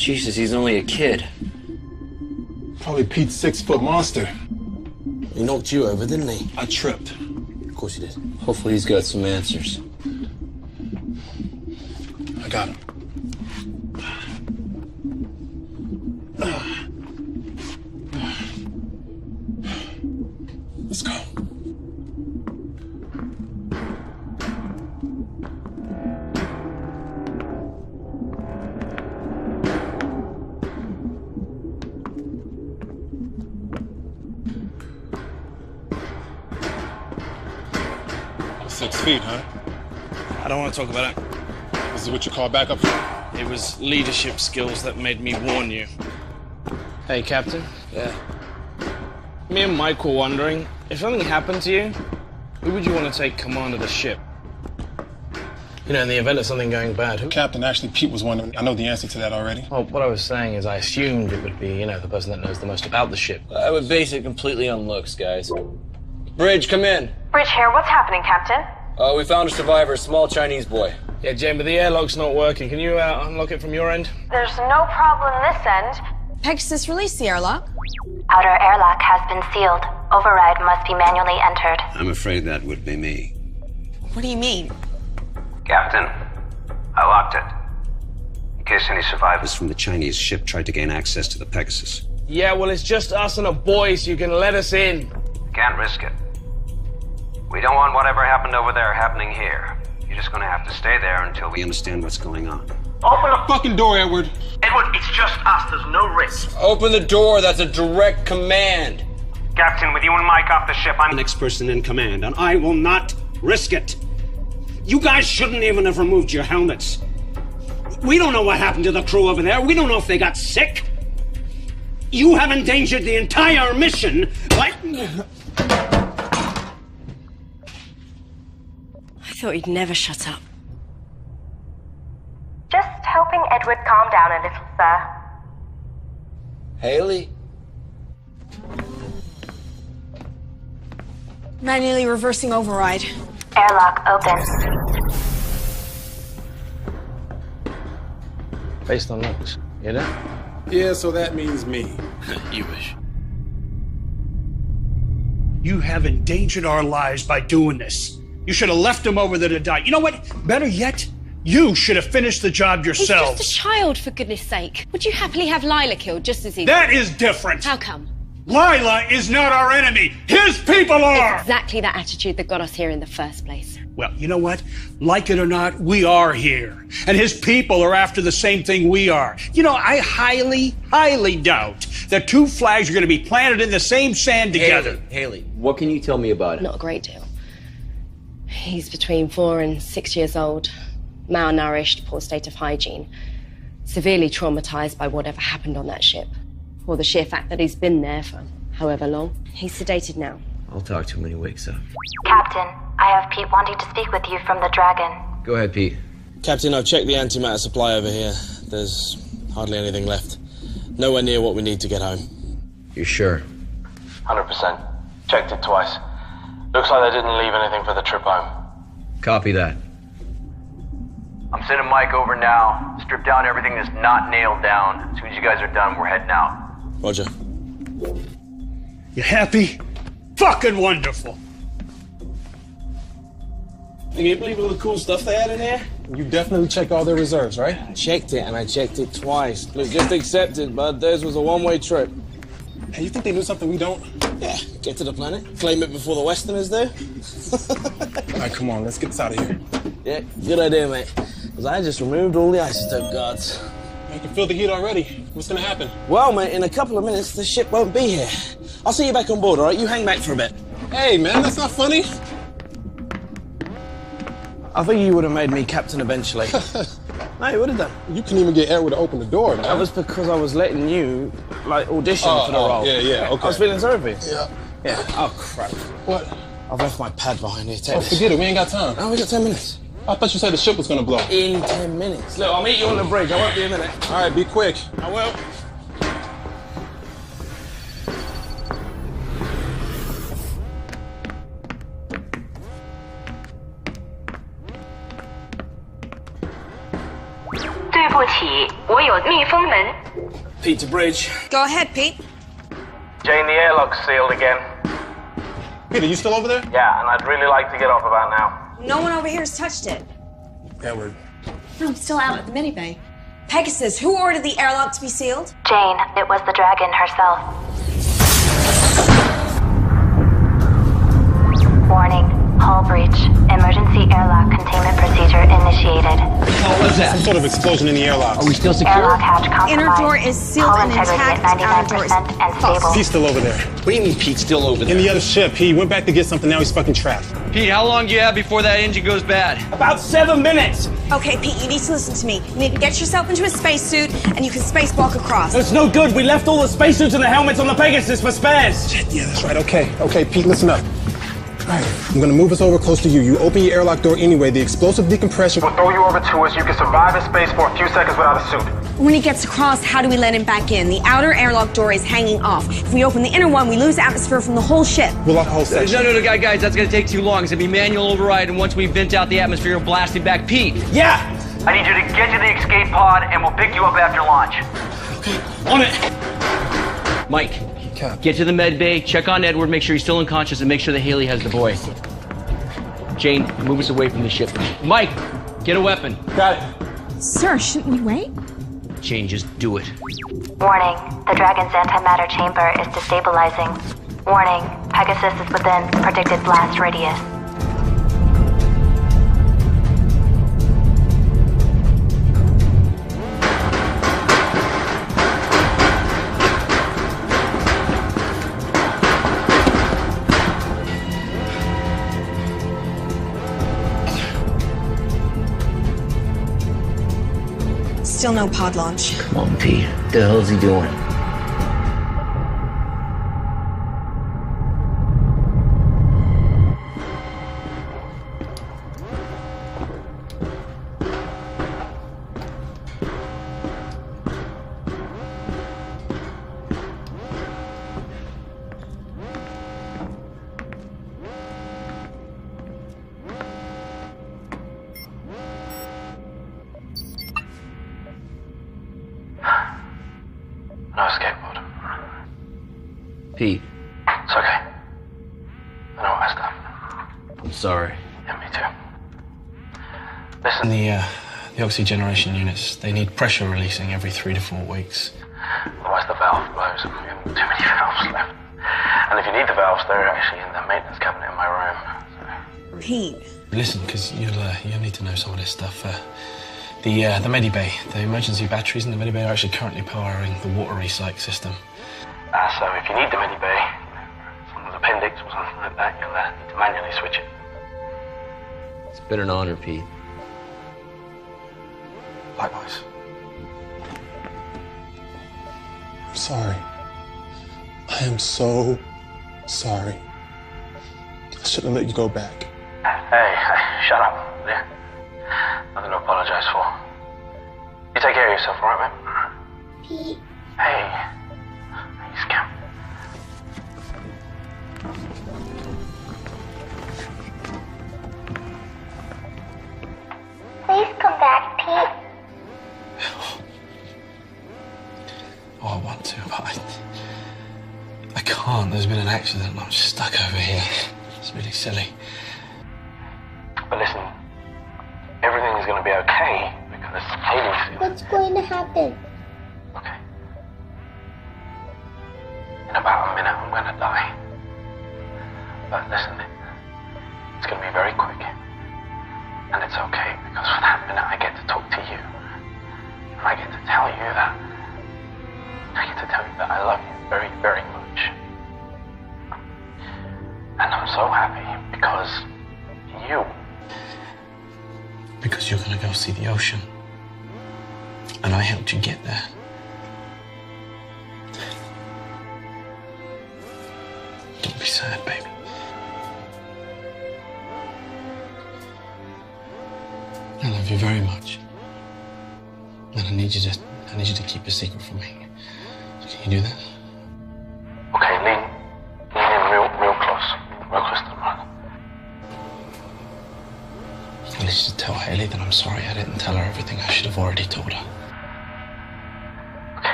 Jesus, he's only a kid. Probably Pete's 6-foot monster. He knocked you over, didn't he? I tripped. Of course he did. Hopefully he's got some answers. I got him. Let's go. About 6 feet, huh? I don't want to talk about it. This is what you call backup? It was leadership skills that made me warn you. Hey, Captain. Yeah. Me and Mike were wondering, if something happened to you, who would you want to take command of the ship? You know, in the event of something going bad, who? Captain, actually, Pete was wondering. I know the answer to that already. Well, what I was saying is I assumed it would be, you know, the person that knows the most about the ship. I would base it completely on looks, guys. Bridge, come in. Bridge here. What's happening, Captain? We found a survivor, a small Chinese boy. Yeah, Jane, but the airlock's not working. Can you unlock it from your end? There's no problem this end. Pegasus, release the airlock. Outer airlock has been sealed. Override must be manually entered. I'm afraid that would be me. What do you mean? Captain, I locked it. In case any survivors from the Chinese ship tried to gain access to the Pegasus. Yeah, well, it's just us and a boy, so you can let us in. Can't risk it. We don't want whatever happened over there happening here. You're just gonna have to stay there until we understand what's going on. Open the fucking door, Edward. Edward, it's just us. There's no risk. Open the door. That's a direct command. Captain, with you and Mike off the ship, I'm the next person in command, and I will not risk it. You guys shouldn't even have removed your helmets. We don't know what happened to the crew over there. We don't know if they got sick. You have endangered the entire mission by... I thought he'd never shut up. Just helping Edward calm down a little, sir. Haley? Manually reversing override. Airlock open. Based on looks, you know? Yeah, so that means me. You wish. You have endangered our lives by doing this. You should have left him over there to die. You know what? Better yet, you should have finished the job yourselves. He's just a child, for goodness sake. Would you happily have Lila killed just as easy? That is different. How come? Lila is not our enemy. His people are! It's exactly that attitude that got us here in the first place. Well, you know what? Like it or not, we are here. And his people are after the same thing we are. You know, I highly, highly doubt that two flags are going to be planted in the same sand together. Haley, what can you tell me about it? Not a great deal. He's between 4 and 6 years old, malnourished, poor state of hygiene, severely traumatized by whatever happened on that ship, or the sheer fact that he's been there for however long. He's sedated now. I'll talk to him when he wakes up. Captain, I have Pete wanting to speak with you from the Dragon. Go ahead, Pete. Captain, I've checked the antimatter supply over here. There's hardly anything left. Nowhere near what we need to get home. You sure? 100%. Checked it twice. Looks like they didn't leave anything for the trip home. Copy that. I'm sending Mike over now. Strip down everything that's not nailed down. As soon as you guys are done, we're heading out. Roger. You happy? Fucking wonderful. Can you believe all the cool stuff they had in here? You definitely checked all their reserves, right? I checked it, and I checked it twice. Look, just accept it, bud. Theirs was a one-way trip. Hey, you think they knew something we don't? Yeah, get to the planet, claim it before the Westerners do. All right, come on, let's get this out of here. Yeah, good idea, mate. Because I just removed all the isotope guards. I can feel the heat already. What's gonna happen? Well, mate, in a couple of minutes, the ship won't be here. I'll see you back on board, all right? You hang back for a bit. Hey, man, that's not funny. I think you would have made me captain eventually. No, you would have done. You couldn't even get Edward to open the door, man. That was because I was letting you, like, audition for the role. Yeah, okay. I was feeling sorry for you. Yeah. Yeah. Oh, crap. What? I've left my pad behind here. Take this. Forget it. We ain't got time. Oh, we got 10 minutes. I thought you said the ship was gonna blow. In 10 minutes. Look, I'll meet you on the bridge. I won't be a minute. All right, be quick. I will. 不起，我有密封门。 Pete to bridge. Go ahead, Pete. Jane, the airlock's sealed again. Peter, you still over there? Yeah, and I'd really like to get off about now. No one over here has touched it. Edward. No, I'm still out at the mini-bay. Pegasus, who ordered the airlock to be sealed? Jane, it was the dragon herself. Warning, hull breach. Emergency airlock containment procedure initiated. What was that? Some sort of explosion in the airlock. Are we still secure? Airlock hatch compromised. Inner door is sealed Hull and integrity intact. at Outer door is 99% and stable. He's still over there. What do you mean Pete's still over there? In the other ship. He went back to get something, now he's fucking trapped. Pete, how long do you have before that engine goes bad? About 7 minutes. Okay, Pete, you need to listen to me. You need to get yourself into a spacesuit, and you can spacewalk across. It's no good. We left all the spacesuits and the helmets on the Pegasus for spares. Shit, yeah, that's right. Okay, Pete, listen up. All right, I'm gonna move us over close to you. You open your airlock door anyway. The explosive decompression will throw you over to us. You can survive in space for a few seconds without a suit. When he gets across, how do we let him back in? The outer airlock door is hanging off. If we open the inner one, we lose atmosphere from the whole ship. We'll lock the whole section. No, guys, that's gonna take too long. It's gonna be manual override, and once we vent out the atmosphere, we'll blast it back. Pete! Yeah! I need you to get to the escape pod, and we'll pick you up after launch. Okay, on it! Mike, get to the med bay, check on Edward, make sure he's still unconscious, and make sure that Haley has the boy. Jane, move us away from the ship. Mike, get a weapon. Got it. Sir, shouldn't we wait? Jane, just do it. Warning, the Dragon's antimatter chamber is destabilizing. Warning, Pegasus is within predicted blast radius. Still no pod launch. Come on, Pete. What the hell is he doing? No escape pod. Pete, It's okay. I know what I done. I'm sorry. Yeah, me too. Listen, the oxygeneration units, they need pressure releasing every 3 to 4 weeks. Otherwise the valve blows and we have too many valves left. And if you need the valves, they're actually in the maintenance cabinet in my room. Pete. Listen, because you'll need to know some of this stuff. The Medibay, the emergency batteries in the Medibay are actually currently powering the water recycle system. So if you need the Medibay, someone's appendix or something like that, you'll need to manually switch it. It's been an honor, Pete. Likewise. I'm sorry. I am so sorry. I shouldn't have let you go back. Hey, shut up, yeah? Nothing to apologize for. You take care of yourself, all right, man? Pete. Hey. You scamp. Please come back, Pete. Oh, I want to, but I can't. There's been an accident and I'm just stuck over here. It's really silly. But listen, everything is going to be okay because Haley's here. What's going to happen? Okay. In about a minute, I'm going to die. But listen, it's going to be very quick. And it's okay because for that minute I get to talk to you. And I get to tell you that. I get to tell you that I love you very, very much. And I'm so happy because you. Because you're going to go see the ocean. And I helped you get there. Don't be sad, baby. I love you very much. And I need you to keep a secret from me. So can you do that? Okay, lean in real close. Real close to the mother. I need you to tell Haley that I'm sorry I didn't tell her everything I should have already told her.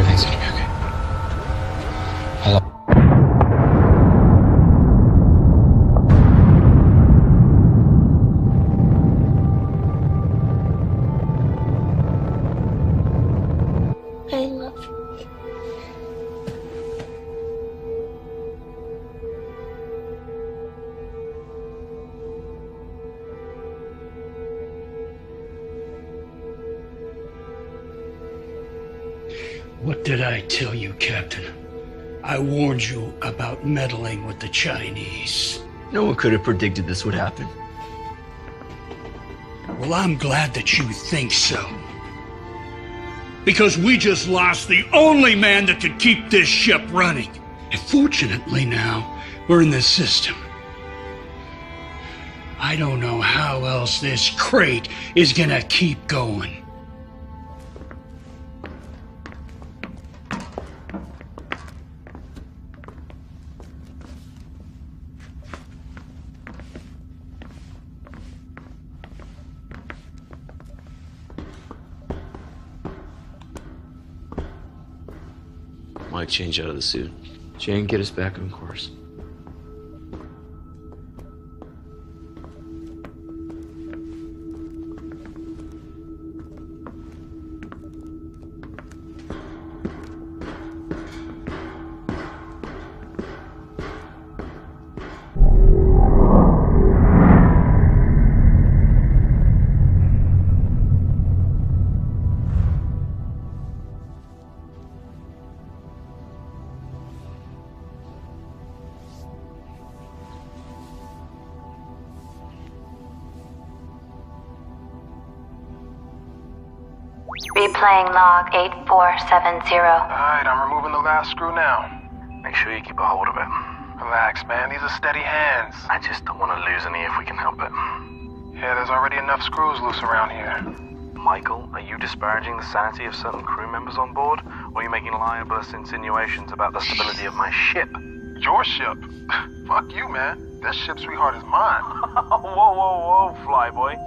Everything's gonna be okay. Hello. I love you. What did I tell you, Captain? I warned you about meddling with the Chinese. No one could have predicted this would happen. Well, I'm glad that you think so. Because we just lost the only man that could keep this ship running. And fortunately now, we're in the system. I don't know how else this crate is gonna keep going. Mike, change out of the suit. Jane, get us back on course. Replaying log 8470. Alright, I'm removing the last screw now. Make sure you keep a hold of it. Relax, man. These are steady hands. I just don't want to lose any if we can help it. Yeah, there's already enough screws loose around here. Michael, are you disparaging the sanity of certain crew members on board? Or are you making libelous insinuations about the stability of my ship? Your ship? Fuck you, man. That ship, sweetheart, is mine. Whoa, flyboy.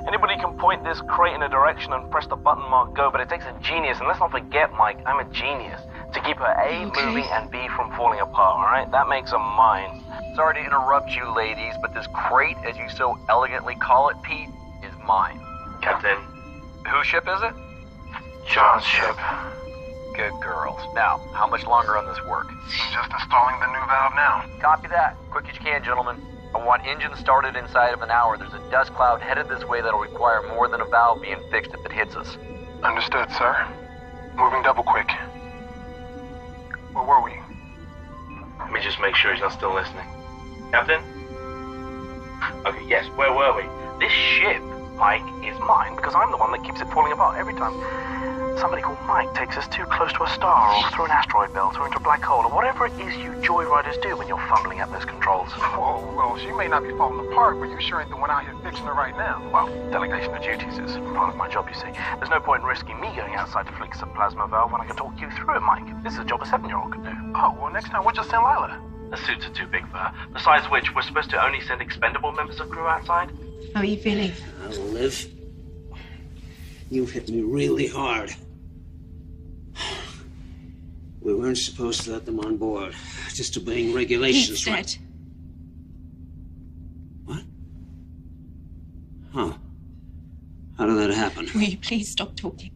Anybody can point this crate in a direction and press the button marked go, but it takes a genius, and let's not forget, Mike, I'm a genius, to keep her A moving and B from falling apart, alright? That makes her mine. Sorry to interrupt you, ladies, but this crate, as you so elegantly call it, Pete, is mine. Captain. Whose ship is it? John's ship. Good girls. Now, how much longer on this work? Just installing the new valve now. Copy that. Quick as you can, gentlemen. I want engines started inside of an hour. There's a dust cloud headed this way that'll require more than a valve being fixed if it hits us. Understood, sir. Moving double quick. Where were we? Let me just make sure he's not still listening. Captain? Okay, yes, where were we? This ship, Mike, is mine because I'm the one that keeps it falling apart every time somebody called Mike takes us too close to a star or through an asteroid belt or into a black hole or whatever it is you joyriders do when you're fumbling at those controls. Whoa, well, she may not be falling apart, but you sure ain't the one out here fixing her right now. Well, delegation of duties is part of my job, you see. There's no point in risking me going outside to fix a plasma valve when I can talk you through it, Mike. This is a job a 7-year-old could do. Oh, well, next time we'll just send Lila. The suits are too big for her. Besides which, we're supposed to only send expendable members of crew outside. How are you feeling? Liv, you hit me really hard. We weren't supposed to let them on board. Just obeying regulations. Pete's dead. What? Huh. How did that happen? Will you please stop talking?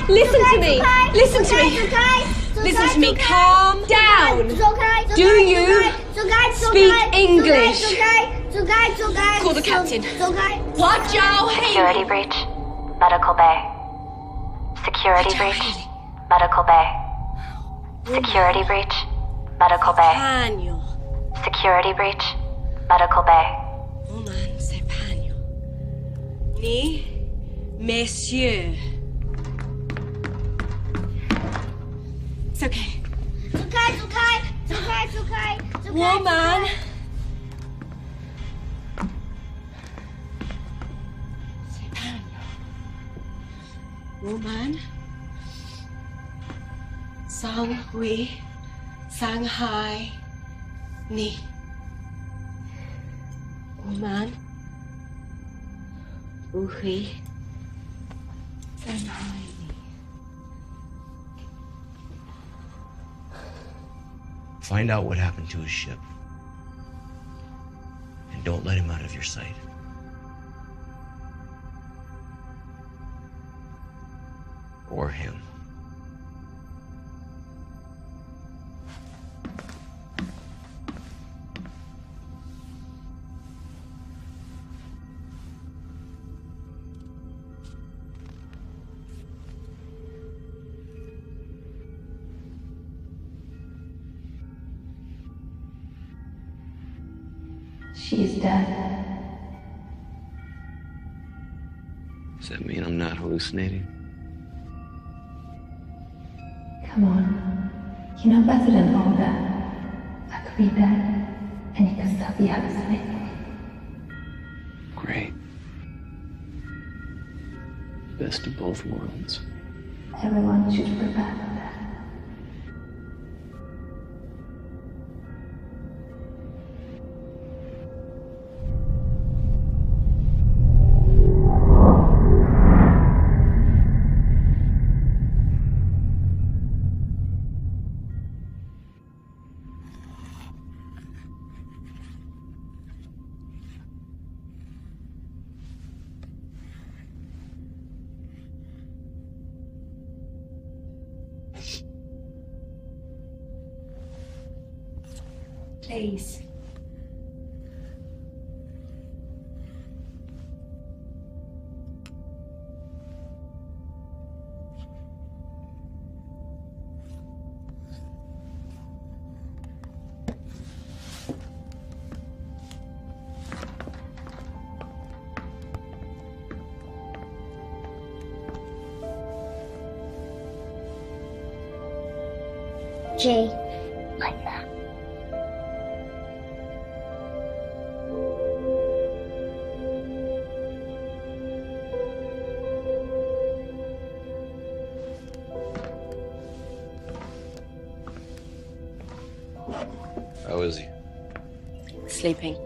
Listen to me. Listen to me. Listen to me. Calm down. Do you speak English? Call the captain. What, Joe? Security breach. Medical bay. Security breach. Medical bay. Security breach. Medical bay. Security breach. Medical bay. Woman, c'est Pagno. Ni, messieurs. It's okay. It's okay. Woman. C'est Pagno. Woman. Sang Hui. Shanghai. Ni. Woman. Uchi. So tiny. Find out what happened to his ship. And don't let him out of your sight. Or him. She's dead. Does that mean I'm not hallucinating? Come on. You know better than all that. I could be dead, and you could still be hallucinating. Great. Best of both worlds. Everyone should prepare for that. Please. Jay, like that. How is he? Sleeping.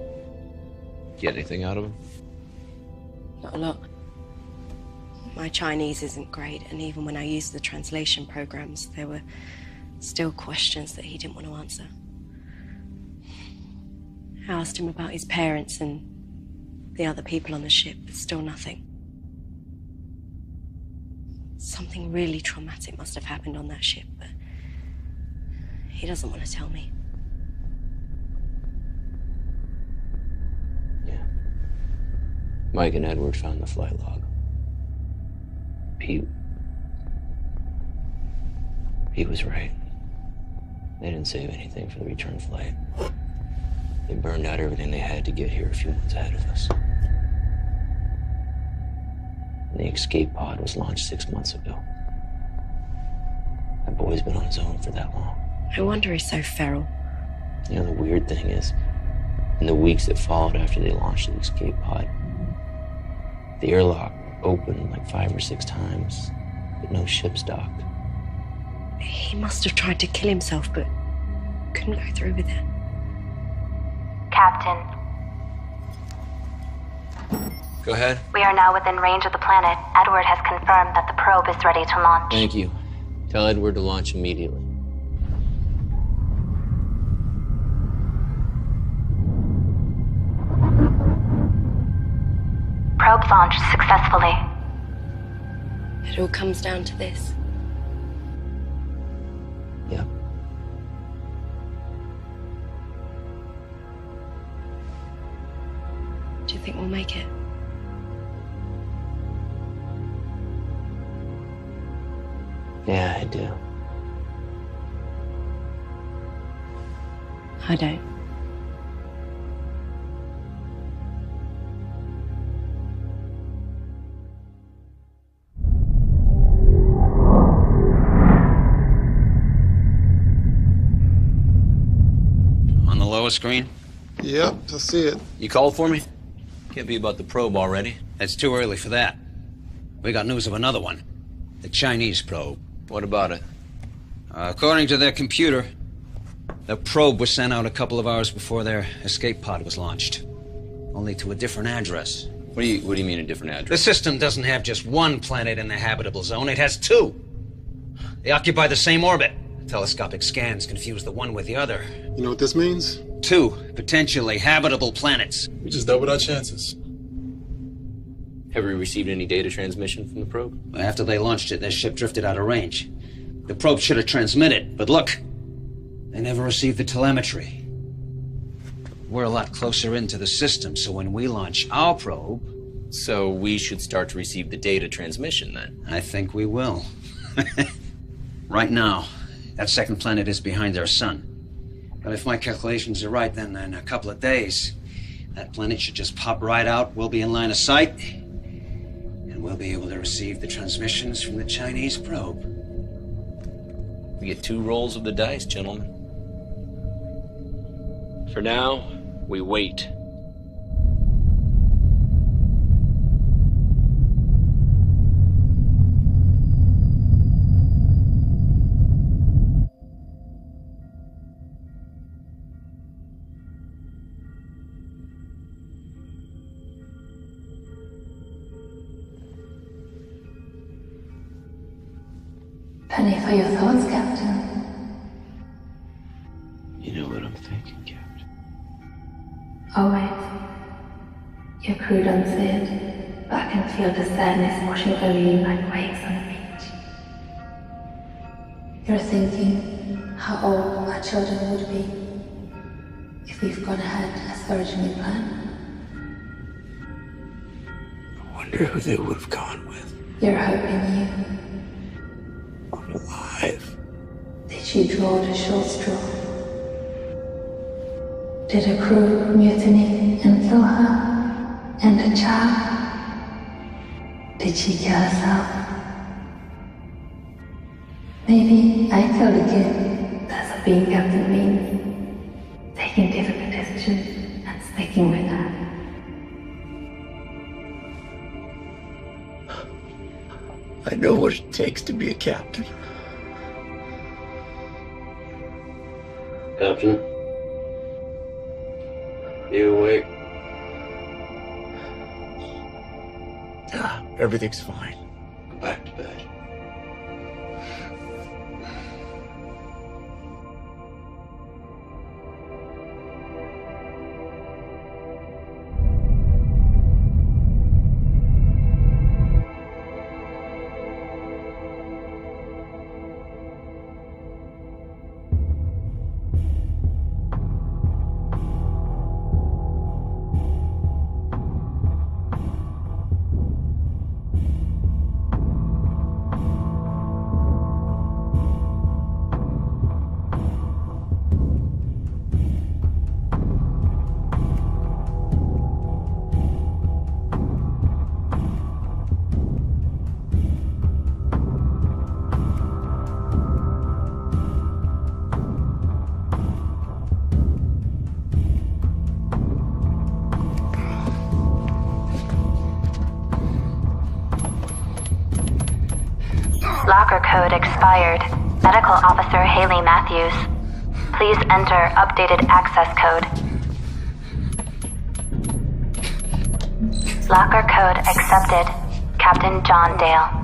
Get anything out of him? Not a lot. My Chinese isn't great, and even when I used the translation programs, there were still questions that he didn't want to answer. I asked him about his parents and the other people on the ship, but still nothing. Something really traumatic must have happened on that ship, but he doesn't want to tell me. Mike and Edward found the flight log. Pete was right. They didn't save anything for the return flight. They burned out everything they had to get here a few months ahead of us. And the escape pod was launched 6 months ago. That boy's been on his own for that long. No wonder he's so feral. You know, the weird thing is, in the weeks that followed after they launched the escape pod, the airlock opened like 5 or 6 times, but no ships docked. He must have tried to kill himself, but couldn't go through with it. Captain, Go ahead. we are now within range of the planet. Edward has confirmed that the probe is ready to launch. Thank you. Tell Edward to launch immediately. Probe launched successfully. It all comes down to this. Yeah. Do you think we'll make it? Yeah, I do. I don't. On the lower screen? Yep, I see it. You called for me? Can't be about the probe already. It's too early for that. We got news of another one. The Chinese probe. What about it? According to their computer, the probe was sent out a couple of hours before their escape pod was launched. Only to a different address. What do you mean a different address? The system doesn't have just one planet in the habitable zone, it has two. They occupy the same orbit. Telescopic scans confuse the one with the other. You know what this means? Two potentially habitable planets. We just doubled our chances. Have we received any data transmission from the probe? After they launched it, their ship drifted out of range. The probe should have transmitted, but look, they never received the telemetry. We're a lot closer into the system, so when we launch our probe... So we should start to receive the data transmission, then? I think we will. Right now, that second planet is behind their sun. But if my calculations are right, then in a couple of days, that planet should just pop right out, we'll be in line of sight, and we'll be able to receive the transmissions from the Chinese probe. We get 2 rolls of the dice, gentlemen. For now, we wait. Penny for your thoughts, Captain. You know what I'm thinking, Captain. Always. Your crew done said, but I can feel the sadness washing over you like waves on the beach. You're thinking how old our children would be if we've gone ahead as originally planned. I wonder who they would have gone with. You're hoping you. Alive. Did she draw the short straw? Did her crew mutiny and kill her and the child? Did she kill herself? Maybe I killed a kid. That's what being captain means. Taking difficult decisions and sticking with that. I know what it takes to be a captain. Captain? You awake? Everything's fine. Go back to bed. Locker code expired. Medical Officer Haley Matthews. Please enter updated access code. Locker code accepted. Captain John Dale.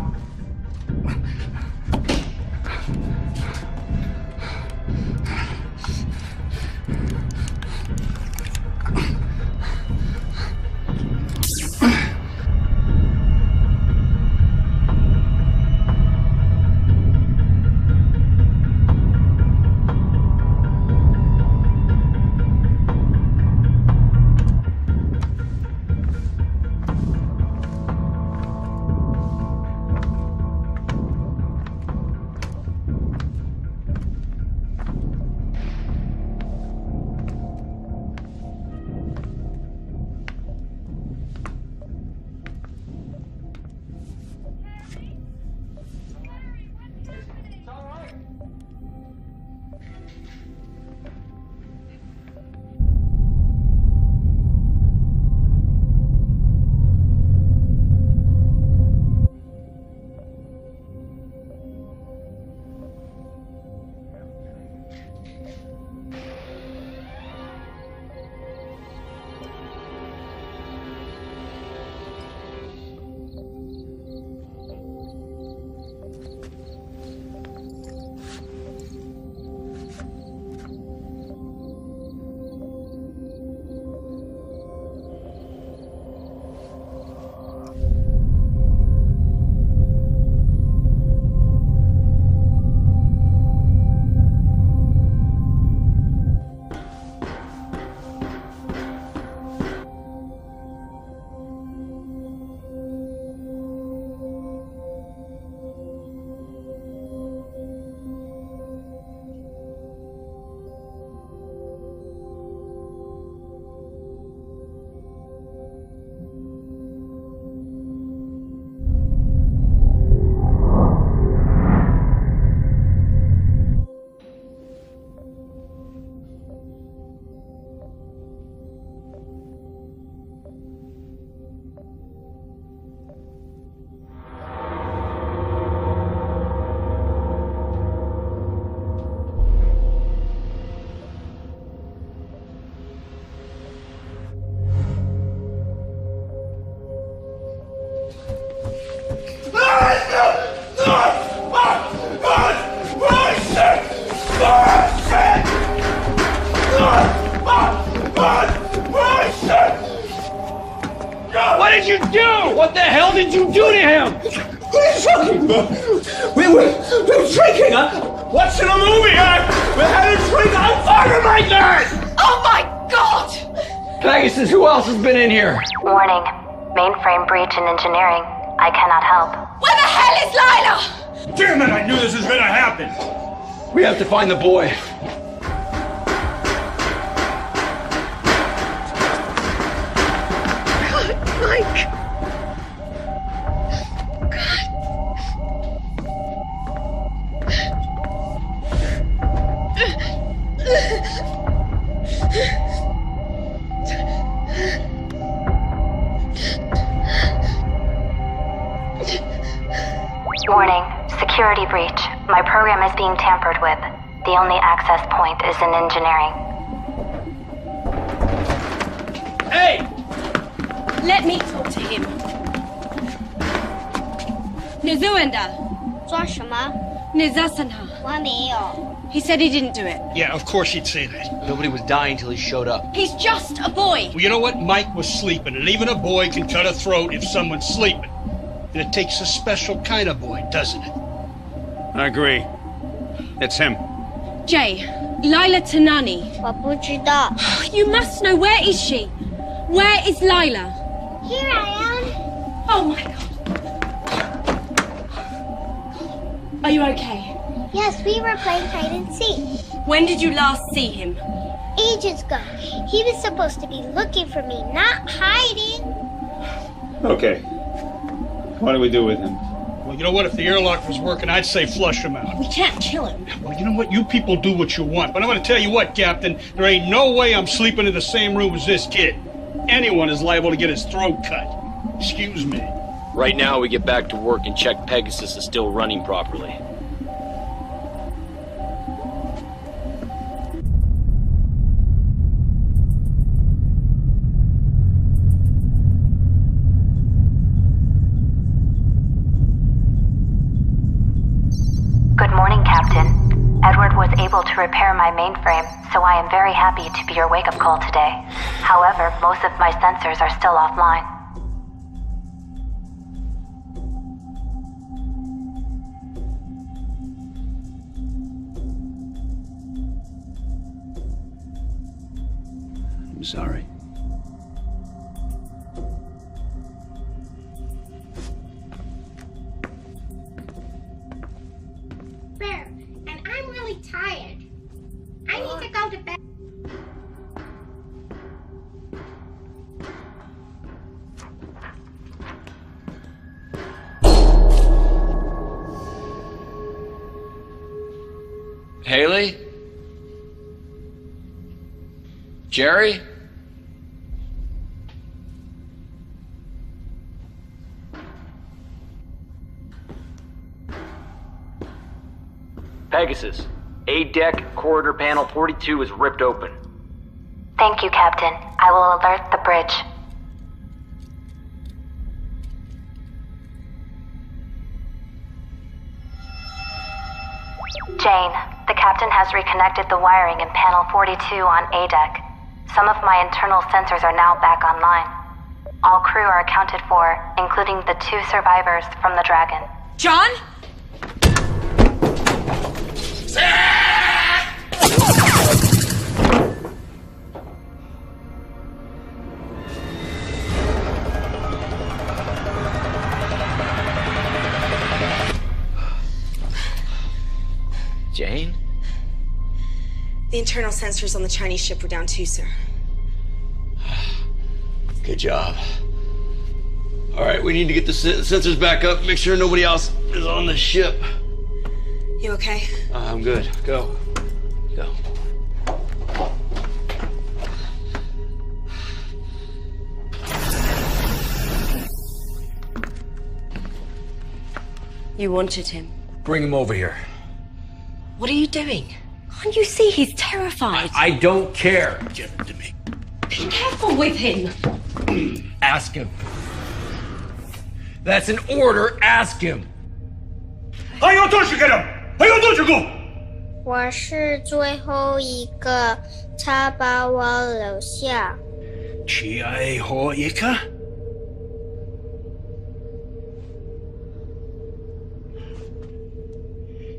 did you do to him? What are you talking about? We're drinking, huh? What's in a movie, huh? We're having a drink. I'm fighting like that! Oh my God! Pegasus, who else has been in here? Warning. Mainframe breach in engineering. I cannot help. Where the hell is Lila? Damn it, I knew this was gonna happen. We have to find the boy. Mike. Warning. Security breach. My program is being tampered with. The only access point is in engineering. Hey! Let me talk to him. Nizuenda. 做什么？ Nizasanha. 我还没有。 He said he didn't do it. Yeah, of course he'd say that. Nobody was dying till he showed up. He's just a boy. Well, you know what? Mike was sleeping, and even a boy can cut a throat if someone's sleeping. And it takes a special kind of boy, doesn't it? I agree. It's him. Jay, Lila Tanani. 我不知道。 You must know. Where is she? Where is Lila? Here I am. Oh my God. Are you okay? Yes, we were playing hide and seek. When did you last see him? Ages ago. He was supposed to be looking for me, not hiding. Okay. What do we do with him? Well, you know what? If the airlock was working, I'd say flush him out. We can't kill him. Well, you know what? You people do what you want. But I'm going to tell you what, Captain. There ain't no way I'm sleeping in the same room as this kid. Anyone is liable to get his throat cut. Excuse me. Right now, we get back to work and check Pegasus is still running properly. Good morning, Captain. Edward was able to repair my mainframe, so I am very happy to be your wake-up call today. However, most of my sensors are still offline. I'm sorry. Bear, and I'm really tired. I need to go to bed. Haley? Jerry? Pegasus, A-deck corridor panel 42 is ripped open. Thank you, Captain. I will alert the bridge. Jane, the captain has reconnected the wiring in panel 42 on A-deck. Some of my internal sensors are now back online. All crew are accounted for, including the 2 survivors from the Dragon. John? Jane? The internal sensors on the Chinese ship were down too, sir. Good job. All right, we need to get the sensors back up, make sure nobody else is on the ship. You okay? I'm good. Go. Go. You wanted him. Bring him over here. What are you doing? Can't you see he's terrified? I don't care. Give it to me. Be careful with him. Ask him. That's an order. Ask him. 还有多少个人？还有多少个？我是最后一个，他把我留下。最后一个？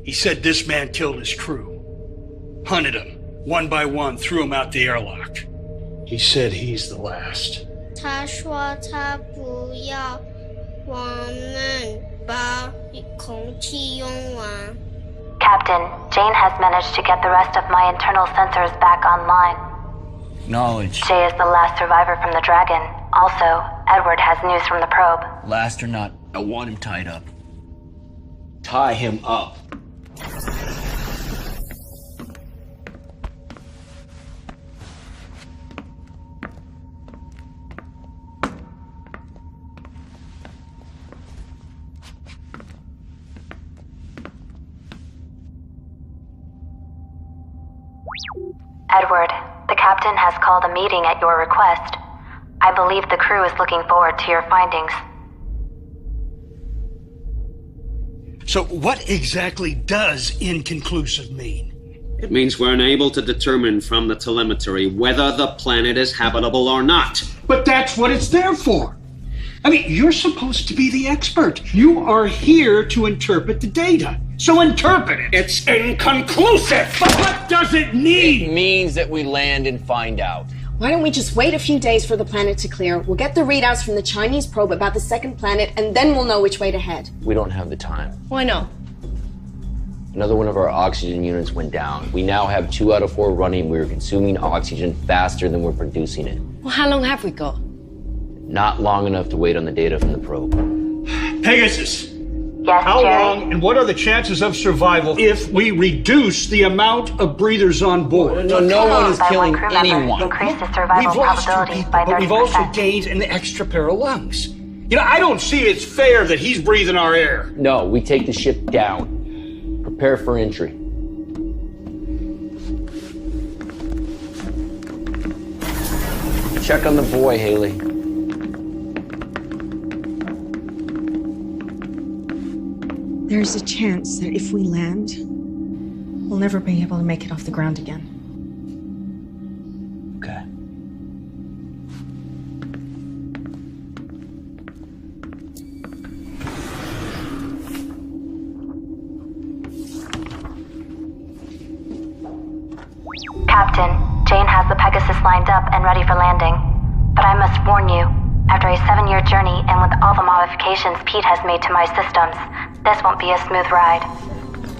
He said this man killed his crew. Hunted them, one by one, threw them out the airlock. He said he's the last. 他说他不要我们把空气用完。 Captain, Jane has managed to get the rest of my internal sensors back online. Acknowledged. Jay is the last survivor from the Dragon. Also, Edward has news from the probe. Last or not, I want him tied up. Tie him up. Edward, the captain has called a meeting at your request. I believe the crew is looking forward to your findings. So what exactly does inconclusive mean? It means we're unable to determine from the telemetry whether the planet is habitable or not. But that's what it's there for. I mean, you're supposed to be the expert. You are here to interpret the data. So interpret it. It's inconclusive. But what does it mean? It means that we land and find out. Why don't we just wait a few days for the planet to clear? We'll get the readouts from the Chinese probe about the second planet, and then we'll know which way to head. We don't have the time. Why not? Another one of our oxygen units went down. We now have 2 out of 4 running. We're consuming oxygen faster than we're producing it. Well, how long have we got? Not long enough to wait on the data from the probe. Pegasus. Yes, How Jerry? long and what are the chances of survival if we reduce the amount of breathers on board? No one is killing anyone. Increase the survival We've lost 2 probability people, by but 30%. we've also gained an extra pair of lungs. You know, I don't see it's fair that he's breathing our air. No, we take the ship down. Prepare for entry. Check on the boy, Haley. There's a chance that if we land, we'll never be able to make it off the ground again. Okay. Captain, Jane has the Pegasus lined up and ready for landing. But I must warn you, after a 7-year journey and with all the modifications Pete has made to my systems, this won't be a smooth ride.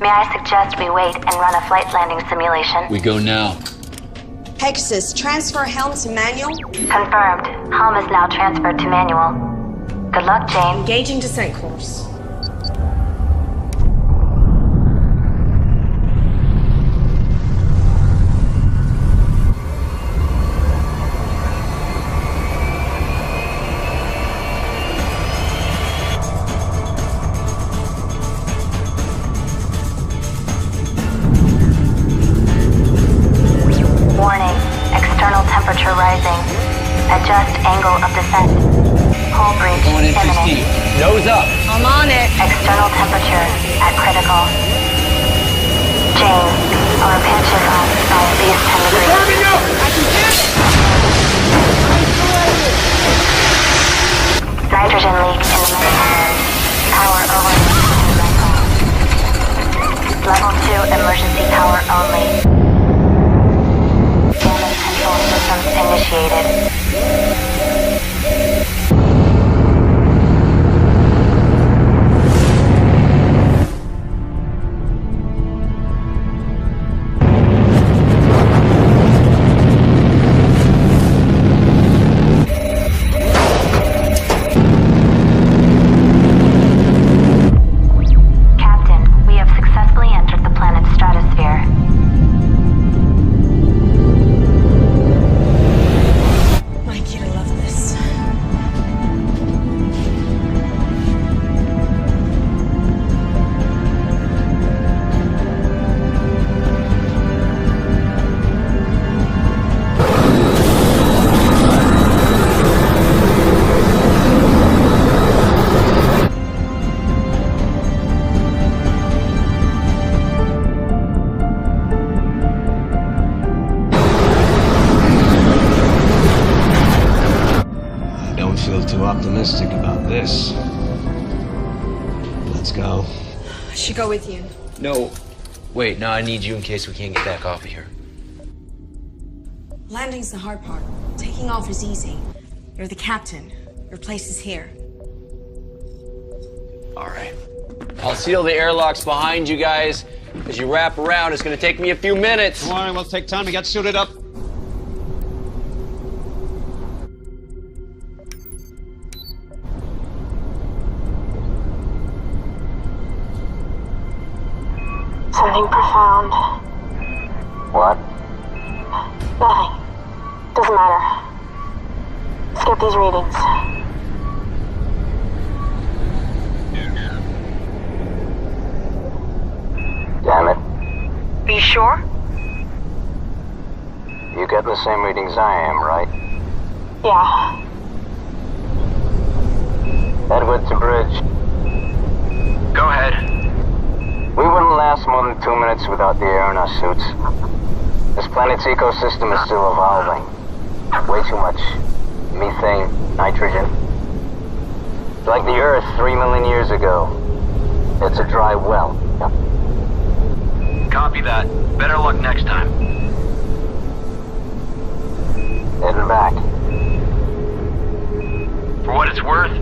May I suggest we wait and run a flight landing simulation? We go now. Pegasus, transfer helm to manual. Confirmed. Helm is now transferred to manual. Good luck, Jane. Engaging descent course. Warning. External temperature rising. Adjust angle of descent. Hull breach Going in imminent. 16. Nose up. I'm on it. External temperature at critical. Jane, our pitch is up by at least 10 degrees. Warming up! I can get it! Nitrogen leak in the manifold. Power over. Level 2 emergency power only. Damage control systems initiated. Captain, we have successfully entered the planet's stratosphere. Mike, you'll love this. I don't feel too optimistic about this. Let's go. I should go with you. No. Wait, no, I need you in case we can't get back off of here. Landing's the hard part. Taking off is easy. You're the captain. Your place is here. All right. I'll seal the airlocks behind you guys. As you wrap around, it's gonna take me a few minutes. Don't worry, we'll take time to get suited up. Something profound. What? Nothing. Doesn't matter. Skip these readings. Damn it. Are you sure? You getting the same readings I am, right? Yeah. Edward to bridge. Go ahead. We wouldn't last more than 2 minutes without the air in our suits. This planet's ecosystem is still evolving. Way too much methane, nitrogen. Like the Earth 3 million years ago. It's a dry well. Copy that. Better luck next time. Heading back. For what it's worth,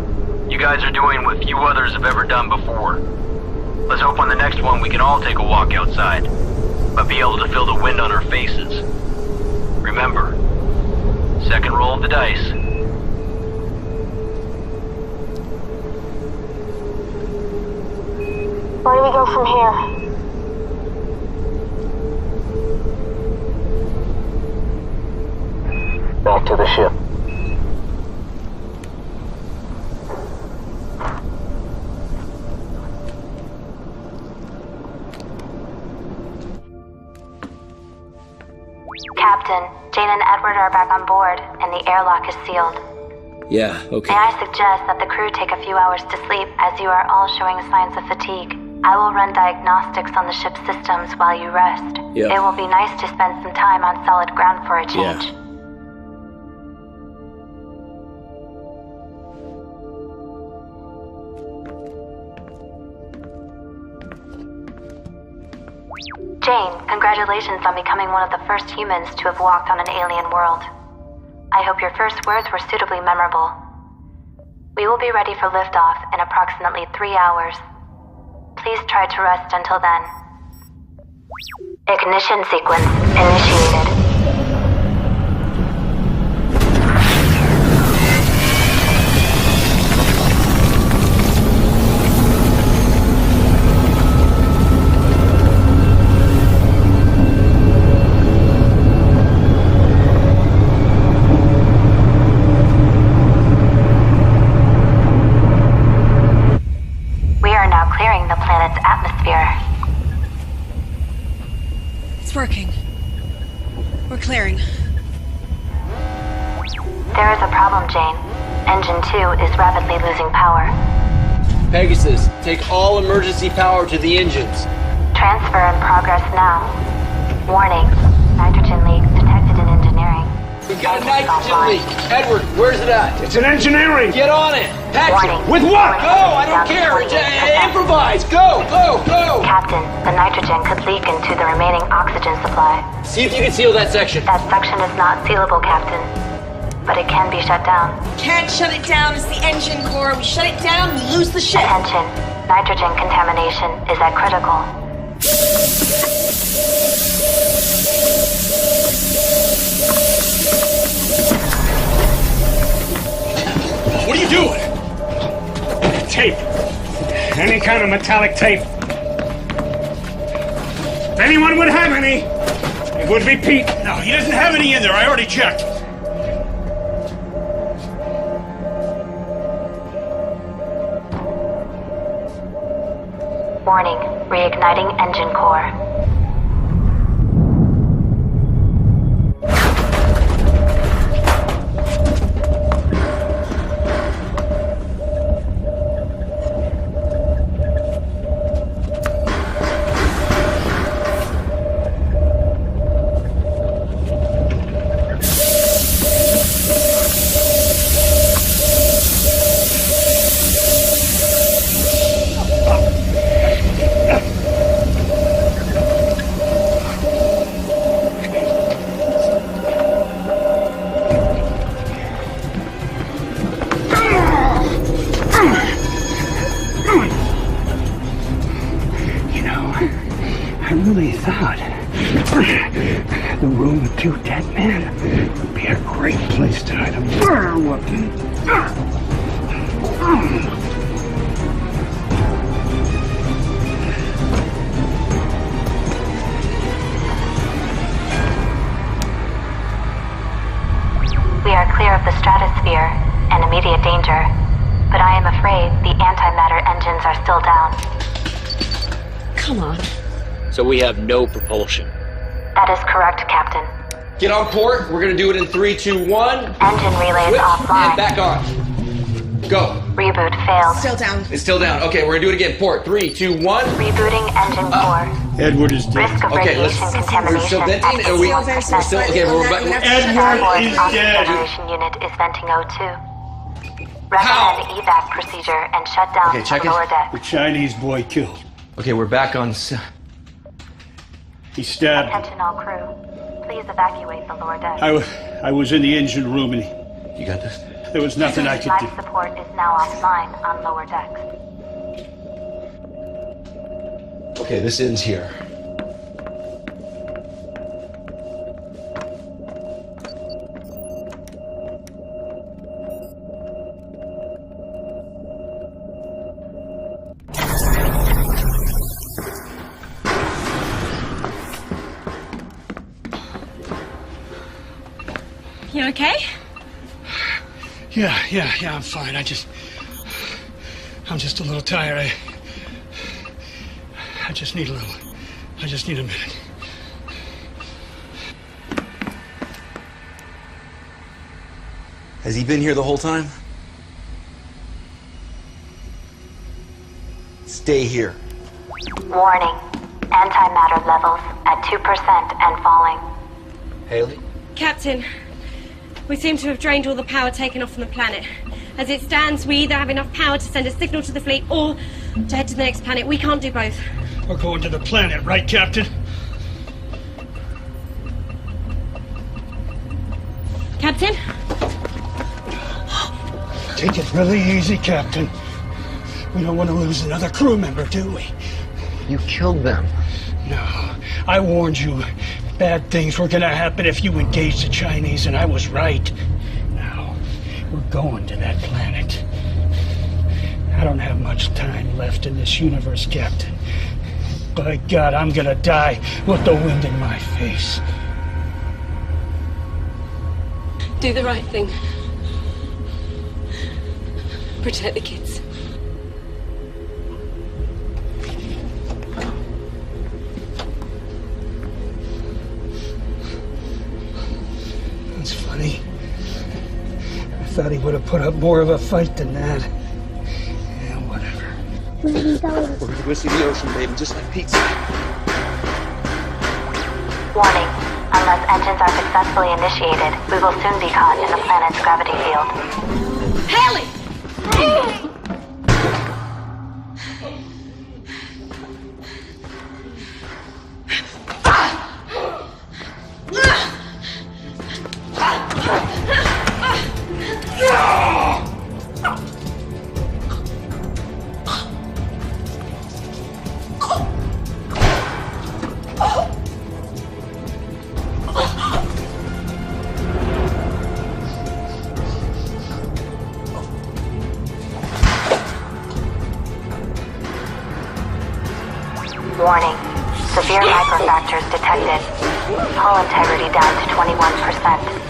you guys are doing what few others have ever done before. Let's hope on the next one we can all take a walk outside, but be able to feel the wind on our faces. Remember, second roll of the dice. Where do we go from here? Back to the ship. Captain, Jane and Edward are back on board, and the airlock is sealed. Yeah, okay. May I suggest that the crew take a few hours to sleep, as you are all showing signs of fatigue. I will run diagnostics on the ship's systems while you rest. Yeah. It will be nice to spend some time on solid ground for a change. Yeah. Jane, congratulations on becoming one of the first humans to have walked on an alien world. I hope your first words were suitably memorable. We will be ready for liftoff in approximately 3 hours. Please try to rest until then. Ignition sequence initiated. Clearing the planet's atmosphere. It's working. We're clearing. There is a problem, Jane. Engine 2 is rapidly losing power. Pegasus, take all emergency power to the engines. Transfer in progress now. Warning, nitrogen leak detected in engineering. We've got a nitrogen leak. Edward, where's it at? It's in engineering. Get on it. Patrick. With what? Go, I don't care. Improvise. Go, go, go. Captain, the nitrogen could leak into the remaining oxygen supply. See if you can seal that section. That section is not sealable, Captain. But it can be shut down. Can't shut it down. It's the engine core. We shut it down, we lose the ship. Attention. Nitrogen contamination is at critical. What are you doing? Tape. Any kind of metallic tape. If anyone would have any, it would be Pete. No, he doesn't have any in there. I already checked. Warning, reigniting engine core. thought. The room with 2 dead men would be a great place to hide a murder weapon. We are clear of the stratosphere and immediate danger, but I am afraid the antimatter engines are still down. Come on. So we have no propulsion. That is correct, Captain. Get on port. We're gonna do it in 3, 2, 1. Engine relays Switch offline. and back on. Go. Reboot failed. Still down. It's still down. Okay, we're gonna do it again. Port. 3, 2, 1. Rebooting engine core. Edward is dead. Risk of Okay, radiation contamination. we're still venting, at and we're 61%. still okay. Edward is dead. Generation unit is venting O2. Recommend evac procedure and shut down Okay, check the it. lower deck. The Chinese boy killed. Okay, we're back on. He stabbed. Attention all crew. Please evacuate the lower deck. I was in the engine room and You got this? there was nothing I could do. Life support is now offline on lower decks. Okay, this ends here. You okay? Yeah, I'm fine. I'm just a little tired. I just need a minute. Has he been here the whole time? Stay here. Warning. Antimatter levels at 2% and falling. Haley? Captain, we seem to have drained all the power taken off from the planet. As it stands, we either have enough power to send a signal to the fleet or to head to the next planet. We can't do both. We're going to the planet, right, Captain? Captain? Take it really easy, Captain. We don't want to lose another crew member, do we? You killed them. No, I warned you. Bad things were gonna happen if you engaged the Chinese, and I was right. Now, we're going to that planet. I don't have much time left in this universe, Captain. By God, I'm gonna die with the wind in my face. Do the right thing. Protect the kids. That's funny. I thought he would have put up more of a fight than that. Yeah, whatever. We're gonna go see the ocean, baby, just like Pete said. Warning. Unless engines are successfully initiated, we will soon be caught in the planet's gravity field. Haley! Warning. Severe microfractures detected. Hull integrity down to 21%.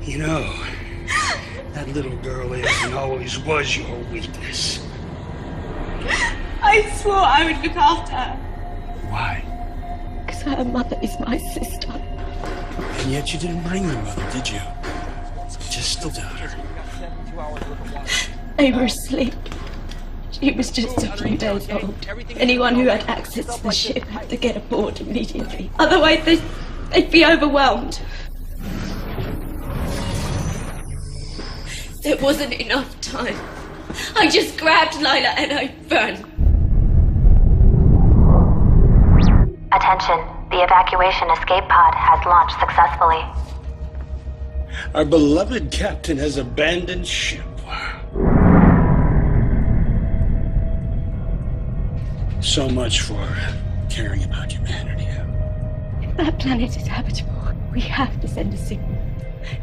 You know, that little girl is and always was your weakness. I swore I would look after her. Why? Because her mother is my sister. And yet you didn't bring the mother, did you? Just the daughter. They were asleep. She was just a few days old. Anyone who had access to the ship had to get aboard immediately. Otherwise, they'd be overwhelmed. There wasn't enough time. I just grabbed Lila and I ran. Attention. The evacuation escape pod has launched successfully. Our beloved captain has abandoned ship. So much for caring about humanity. If that planet is habitable, we have to send a signal.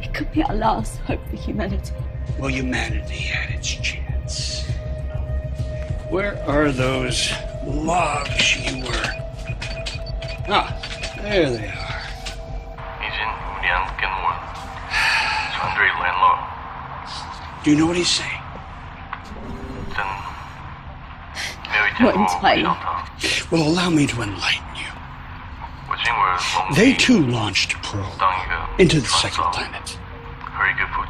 It could be our last hope for humanity. Well, humanity had its chance. Where are those logs you were? Ah, there they are. Do you know what he's saying? Not entirely. Well, allow me to enlighten you. They too launched a probe into the second planet.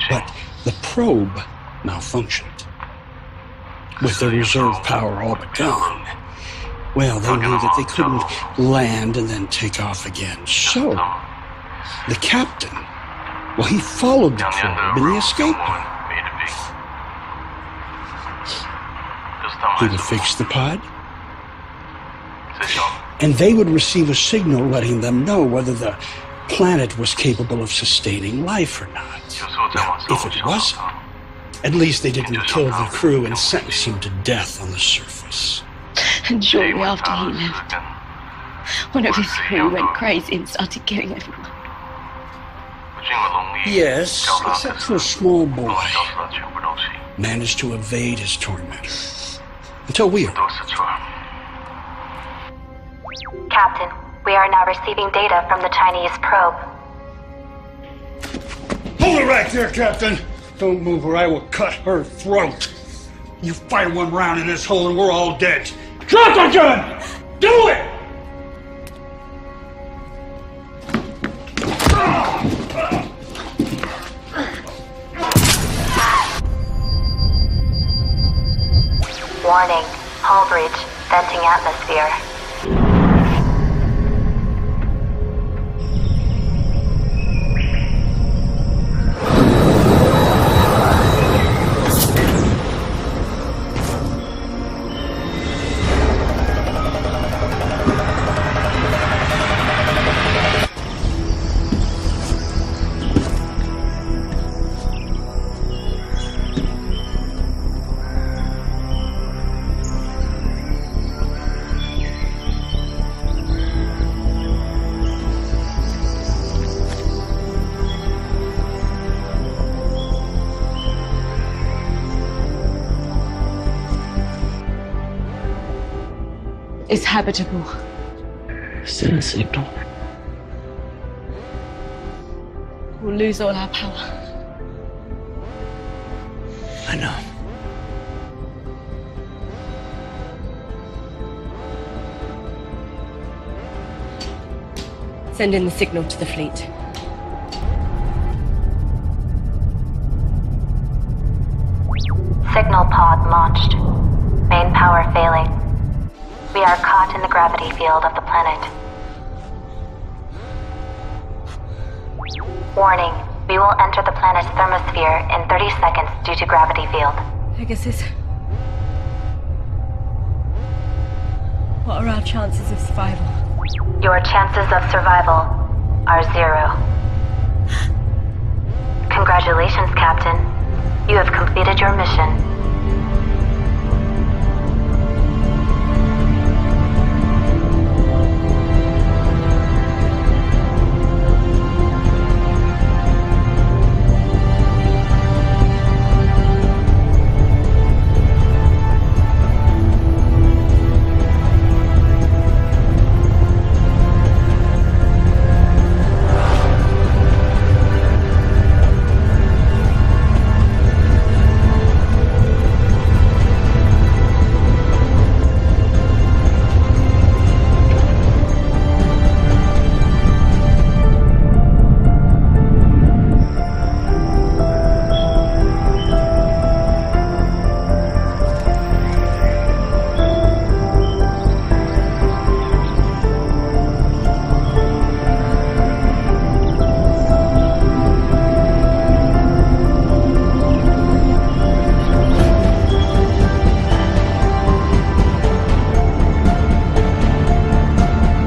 But the probe malfunctioned. With the reserve power all but gone, well, they knew that they couldn't land and then take off again. So, the captain, well, he followed the probe in the escape pod. He would fix the pod, and they would receive a signal letting them know whether the planet was capable of sustaining life or not. Now, if it wasn't, at least they didn't kill the crew and sentence them to death on the surface. And shortly after he left, one of his crew went crazy and started killing everyone. Yes, except for a small boy. Managed to evade his tormentor. Until we arrived. Captain, we are now receiving data from the Chinese probe. Hold it right there, Captain! Don't move or I will cut her throat. You fire one round in this hole and we're all dead. Drop the gun! Do it! Warning, hull breach, venting atmosphere. It's habitable. Send a signal. We'll lose all our power. I know. Send in the signal to the fleet. Signal pod launched. Main power failing. We are caught in the gravity field of the planet. Warning, we will enter the planet's thermosphere in 30 seconds due to gravity field. Pegasus. What are our chances of survival? Your chances of survival are 0. Congratulations, Captain. You have completed your mission.